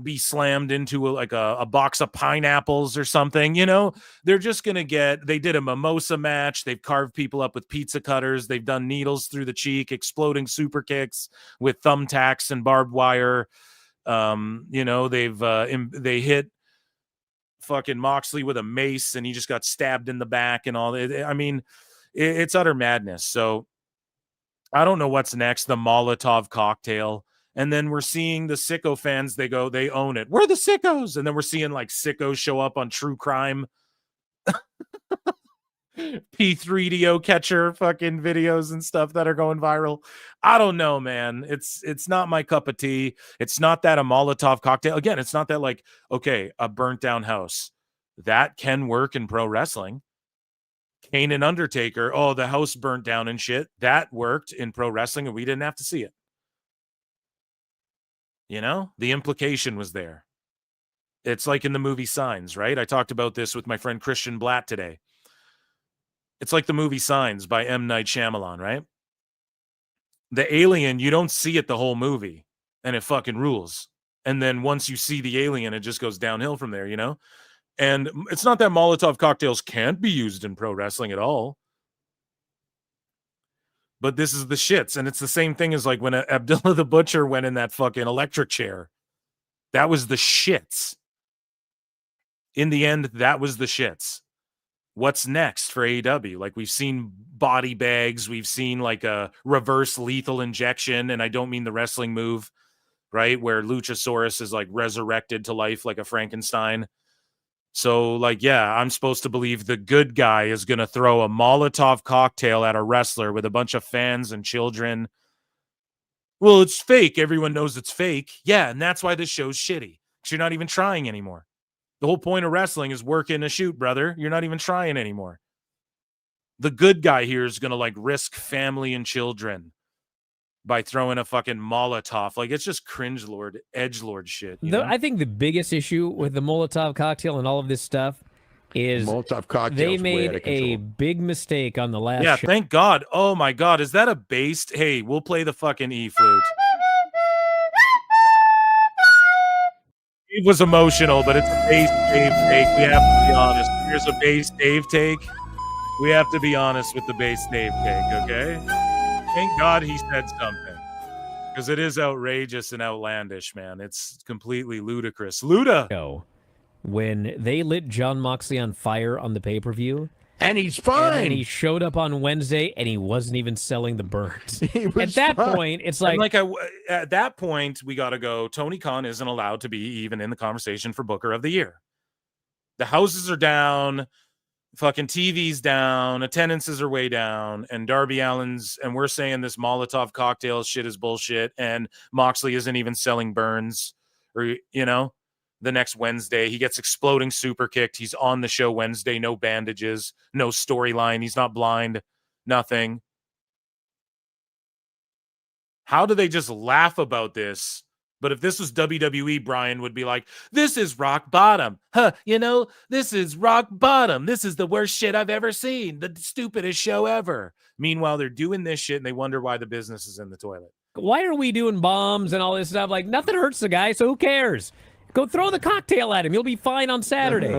be slammed into a box of pineapples or something. You know, they're just going to they did a mimosa match. They've carved people up with pizza cutters. They've done needles through the cheek, exploding super kicks with thumbtacks and barbed wire. You know, they hit fucking Moxley with a mace and he just got stabbed in the back and all. I mean, it's utter madness. So I don't know what's next. The Molotov cocktail. And then we're seeing the sicko fans. They own it. We're the sickos. And then we're seeing like sickos show up on true crime P3DO catcher fucking videos and stuff that are going viral. I don't know, man. It's not my cup of tea. It's not that a Molotov cocktail. Again, it's not that like, okay, a burnt down house. That can work in pro wrestling. Kane and Undertaker, oh, the house burnt down and shit. That worked in pro wrestling and we didn't have to see it. You know, the implication was there. It's like in the movie Signs, right? I talked about this with my friend Christian Blatt today. It's like the movie Signs by M. Night Shyamalan, right? The alien, you don't see it the whole movie, and it fucking rules. And then once you see the alien, it just goes downhill from there, you know? And it's not that Molotov cocktails can't be used in pro wrestling at all. But this is the shits. And it's the same thing as like when Abdullah the Butcher went in that fucking electric chair. That was the shits. In the end, that was the shits. What's next for AEW? Like, we've seen body bags. We've seen like a reverse lethal injection. And I don't mean the wrestling move, right? Where Luchasaurus is like resurrected to life like a Frankenstein. So, like, yeah, I'm supposed to believe the good guy is going to throw a Molotov cocktail at a wrestler with a bunch of fans and children. Well, it's fake. Everyone knows it's fake. Yeah, and that's why this show's shitty. Because you're not even trying anymore. The whole point of wrestling is work in a shoot, brother. You're not even trying anymore. The good guy here is going to, like, risk family and children by throwing a fucking Molotov. Like, it's just cringe-lord, edgelord shit. I think the biggest issue with the Molotov cocktail and all of this stuff is Molotov cocktails they way out made of control. a big mistake on the last Yeah, show. thank God. Oh, my God. Is that a bass? Hey, we'll play the fucking E-flute. It was emotional, but it's a bass Dave take. We have to be honest. Here's a bass Dave take. We have to be honest with the bass Dave take, okay? Thank God he said something. Because it is outrageous and outlandish, man. It's completely ludicrous. Luda! When they lit Jon Moxley on fire on the pay-per-view. And he's fine. And he showed up on Wednesday, and he wasn't even selling the burns. At that point, it's like... at that point, we got to go, Tony Khan isn't allowed to be even in the conversation for Booker of the Year. The houses are down, fucking TV's down, attendances are way down, and Darby Allin's, and we're saying this Molotov cocktail shit is bullshit, and Moxley isn't even selling burns, or, you know, the next Wednesday. He gets exploding super kicked. He's on the show Wednesday, no bandages, no storyline. He's not blind, nothing. How do they just laugh about this? But if this was WWE, Bryan would be like, this is rock bottom. Huh, you know, this is rock bottom. This is the worst shit I've ever seen. The stupidest show ever. Meanwhile, they're doing this shit and they wonder why the business is in the toilet. Why are we doing bombs and all this stuff? Like, nothing hurts the guy, so who cares? Go throw the cocktail at him. You'll be fine on Saturday.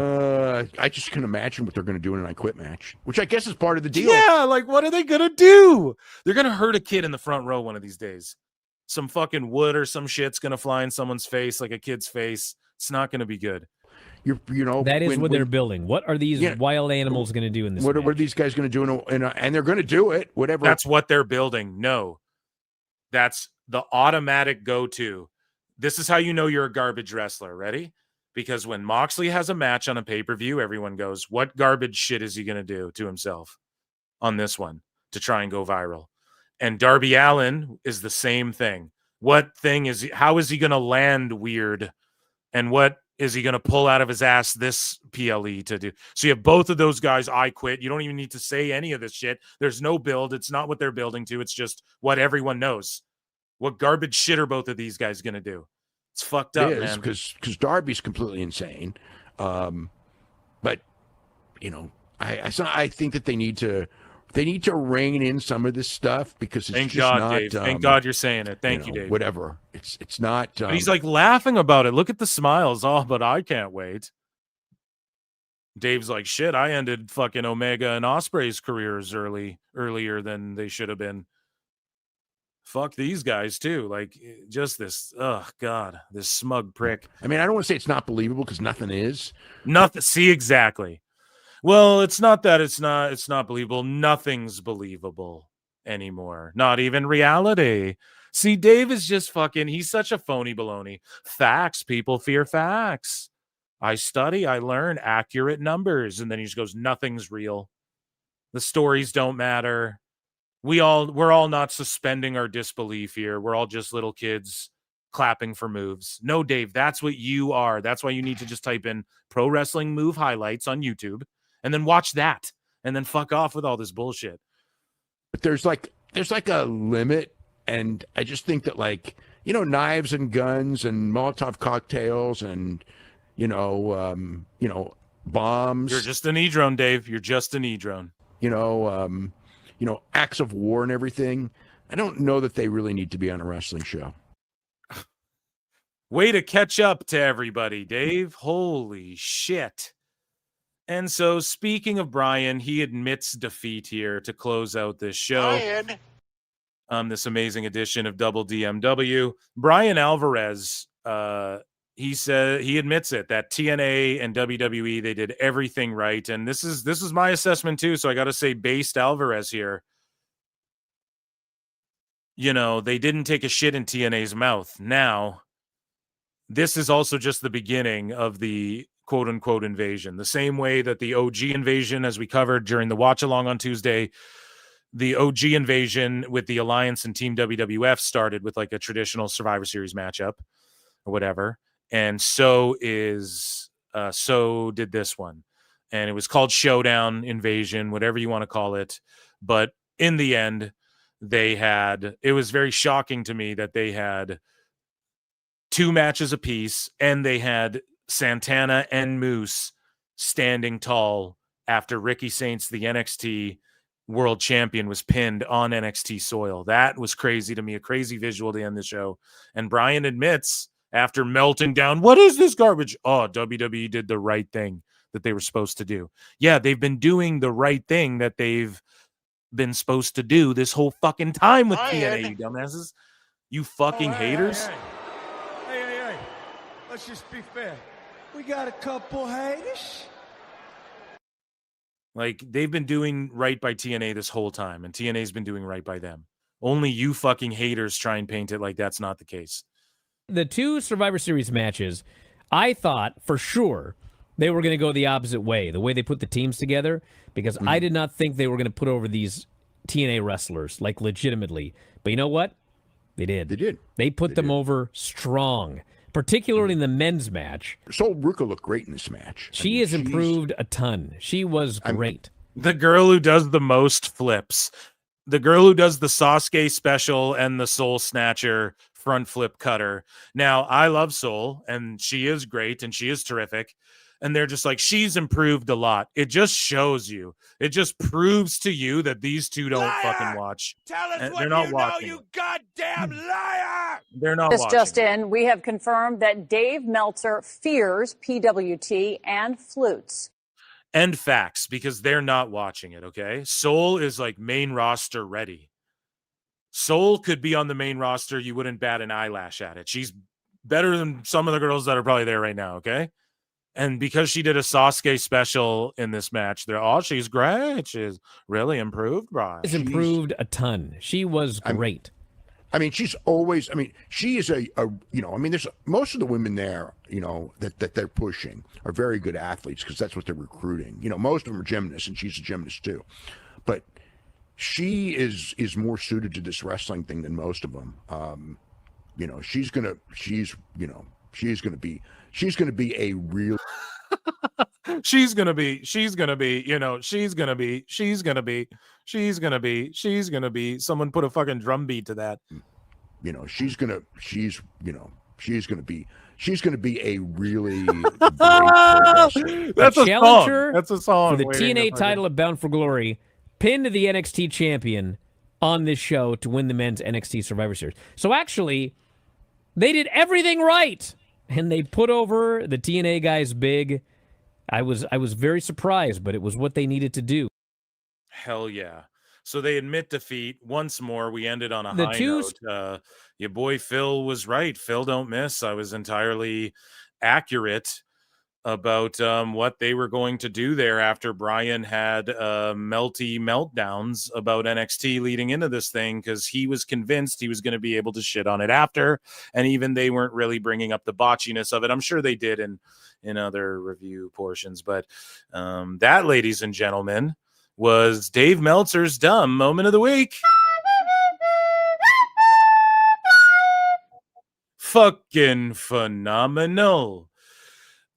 I just can imagine what they're going to do in an I Quit match, which I guess is part of the deal. Yeah, like, what are they going to do? They're going to hurt a kid in the front row one of these days. Some fucking wood or some shit's going to fly in someone's face, like a kid's face. It's not going to be good. You know, that is what they're building. What are these wild animals going to do in this? What are these guys going to do? And they're going to do it. Whatever. That's what they're building. No, that's the automatic go-to. This is how you know you're a garbage wrestler. Ready? Because when Moxley has a match on a pay-per-view, everyone goes, "What garbage shit is he going to do to himself on this one to try and go viral?" And Darby Allin is the same thing. How is he going to land weird? And what is he going to pull out of his ass this PLE to do? So you have both of those guys, I quit. You don't even need to say any of this shit. There's no build. It's not what they're building to. It's just what everyone knows. What garbage shit are both of these guys going to do? It's fucked up, man. Because Darby's completely insane. But, you know, I think that they need to rein in some of this stuff because it's Thank just God, not. Dave. Thank God you're saying it. Thank you, Dave. Whatever. It's not. He's like laughing about it. Look at the smiles. Oh, but I can't wait. Dave's like, shit, I ended fucking Omega and Osprey's careers earlier than they should have been. Fuck these guys too. Like, just this, oh God, this smug prick. I mean, I don't want to say it's not believable because nothing is. Nothing. See, exactly. Well, it's not that it's not believable. Nothing's believable anymore. Not even reality. See, Dave is just fucking, he's such a phony baloney. Facts. People fear facts. I study, I learn accurate numbers. And then he just goes, nothing's real. The stories don't matter. We're all not suspending our disbelief here. We're all just little kids clapping for moves. No, Dave, that's what you are. That's why you need to just type in pro wrestling move highlights on YouTube and then watch that and then fuck off with all this bullshit. But there's like a limit. And I just think that, like, you know, knives and guns and Molotov cocktails and, bombs. You're just an e-drone, Dave. You're just an e-drone. Acts of war and everything. I don't know that they really need to be on a wrestling show. Way to catch up to everybody, Dave. Holy shit. And so, speaking of Bryan, he admits defeat here to close out this show. This amazing edition of Double DMW. Bryan Alvarez, he said he admits it that TNA and WWE, they did everything right. And this is my assessment too. So I got to say, based Alvarez here, you know, they didn't take a shit in TNA's mouth. Now, this is also just the beginning of the quote unquote invasion. The same way that the OG invasion, as we covered during the watch along on Tuesday, the OG invasion with the Alliance and Team WWF started with like a traditional Survivor Series matchup or whatever. And so did this one. And it was called Showdown, Invasion, whatever you want to call it. But in the end, it was very shocking to me that they had 2 matches apiece and they had Santana and Moose standing tall after Ricky Saints, the NXT world champion, was pinned on NXT soil. That was crazy to me, a crazy visual to end the show. And Bryan admits, after melting down, what is this garbage? Oh, WWE did the right thing that they were supposed to do. Yeah, they've been doing the right thing that they've been supposed to do this whole fucking time with TNA, you dumbasses. You fucking haters. Hey. Let's just be fair. We got a couple haters. Like, they've been doing right by TNA this whole time, and TNA's been doing right by them. Only you fucking haters try and paint it like that's not the case. The 2 Survivor Series matches, I thought for sure they were going to go the opposite way, the way they put the teams together, because I did not think they were going to put over these TNA wrestlers, like, legitimately. But you know what? They did. They did. They put them over strong, particularly in the men's match. Sol Ruca looked great in this match. She has improved a ton. She was great. The girl who does the most flips. The girl who does the Sasuke special and the Soul Snatcher front flip cutter. Now, I love Soul, and she is great, and she is terrific. and they're just like, she's improved a lot. It just shows you. It just proves to you that these two don't fucking watch. Tell us And what they're not you watching know, you it. goddamn liar! They're not This watching just it. in, we have confirmed that Dave Meltzer fears PWT and flutes. And facts, because they're not watching it, okay? Soul is like main roster ready. Soul could be on the main roster. You wouldn't bat an eyelash at it. She's better than some of the girls that are probably there right now, okay? And because she did a Sasuke special in this match, they're she's great. She's really improved, Bryan. She's improved a ton. She was great. I mean, she's always. I mean, she is a you know. I mean, there's most of the women there, you know, that they're pushing are very good athletes because that's what they're recruiting. You know, most of them are gymnasts, and she's a gymnast too. But she is more suited to this wrestling thing than most of them. You know, she's gonna be a real. She's gonna be. Someone put a fucking drum beat to that. You know, she's gonna be a really great wrestler. That's a challenger song. That's a song for the waiting to TNA fucking- title of Bound for Glory, pinned to the NXT champion on this show to win the men's NXT Survivor Series. So actually, they did everything right, and they put over the TNA guys big. I was very surprised, but it was what they needed to do. Hell yeah. So they admit defeat. Once more, we ended on a The high two- note. Your boy Phil was right. Phil don't miss. I was entirely accurate about what they were going to do there after Bryan had melty meltdowns about NXT leading into this thing, because he was convinced he was going to be able to shit on it after, and even they weren't really bringing up the botchiness of it. I'm sure they did in other review portions, but that, ladies and gentlemen, was Dave Meltzer's dumb moment of the week. Fucking phenomenal.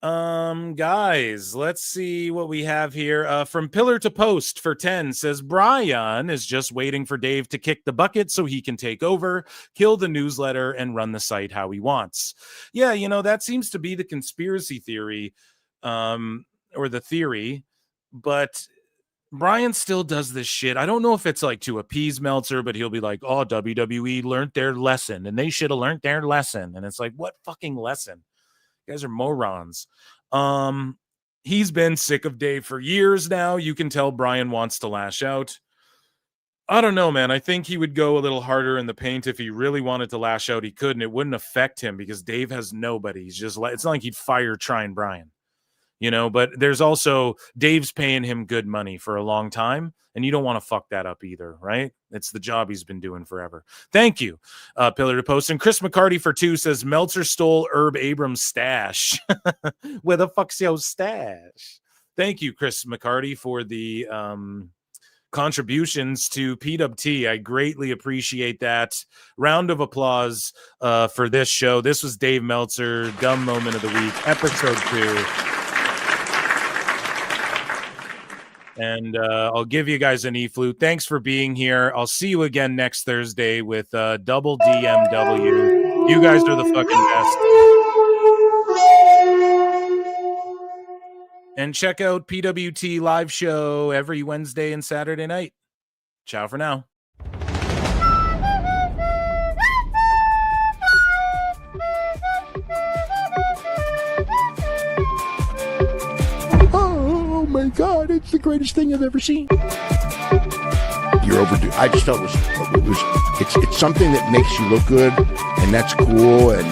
Guys, let's see what we have here. From Pillar to Post for 10 says Bryan is just waiting for Dave to kick the bucket so he can take over, kill the newsletter, and run the site how he wants. Yeah, you know, that seems to be the conspiracy theory, or the theory, but Bryan still does this shit. I don't know if it's like to appease Meltzer, but he'll be like, oh, WWE learned their lesson and they should have learned their lesson. And it's like, what fucking lesson? You guys are morons. He's been sick of Dave for years now. You can tell Bryan wants to lash out. I don't know, man. I think he would go a little harder in the paint if he really wanted to lash out. He could, and it wouldn't affect him because Dave has nobody. He's just like, it's not like he'd fire Trying Bryan. You know, but there's also Dave's paying him good money for a long time, and you don't want to fuck that up either, right? It's the job he's been doing forever. Thank you, Pillar to Post. And Chris McCarty for 2 says Meltzer stole Herb Abrams' stash. Where the fuck's your stash? Thank you, Chris McCarty, for the contributions to PWT. I greatly appreciate that. Round of applause for this show. This was Dave Meltzer, Dumb Moment of the Week, episode 2. And I'll give you guys an E-flute. Thanks for being here. I'll see you again next Thursday with double DMW. You guys are the fucking best. And check out PWT live show every Wednesday and Saturday night. Ciao for now. Oh my God, it's the greatest thing I've ever seen. You're overdue. I just felt it's something that makes you look good, and that's cool, and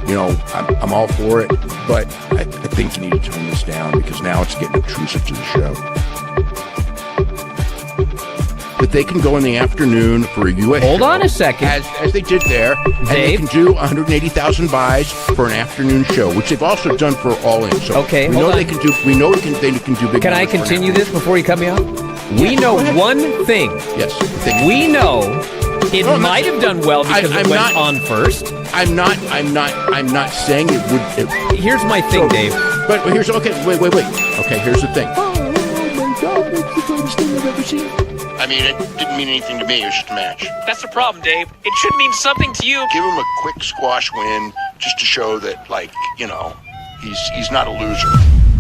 you know, I'm all for it, but I think you need to tone this down because now it's getting obtrusive to the show. But they can go in the afternoon for a US Hold show, on a second. as they did there, and they Dave? can do 180,000 buys for an afternoon show, which they've also done for All In. So Okay, we hold know on. they can do. We know they can do big. Can I numbers for an continue afternoon. this before you cut me off? We know go ahead. one thing. Yes. We know it No, I'm might not- have done well because I'm it went not- on first. I'm not saying it would. Here's my thing, Dave. But here's okay. Wait. Okay, here's the thing. Oh my God, it's the greatest thing I've ever seen. I mean, it didn't mean anything to me. It was just a match. That's the problem, Dave. It should mean something to you. Give him a quick squash win just to show that, like, you know, He's not a loser.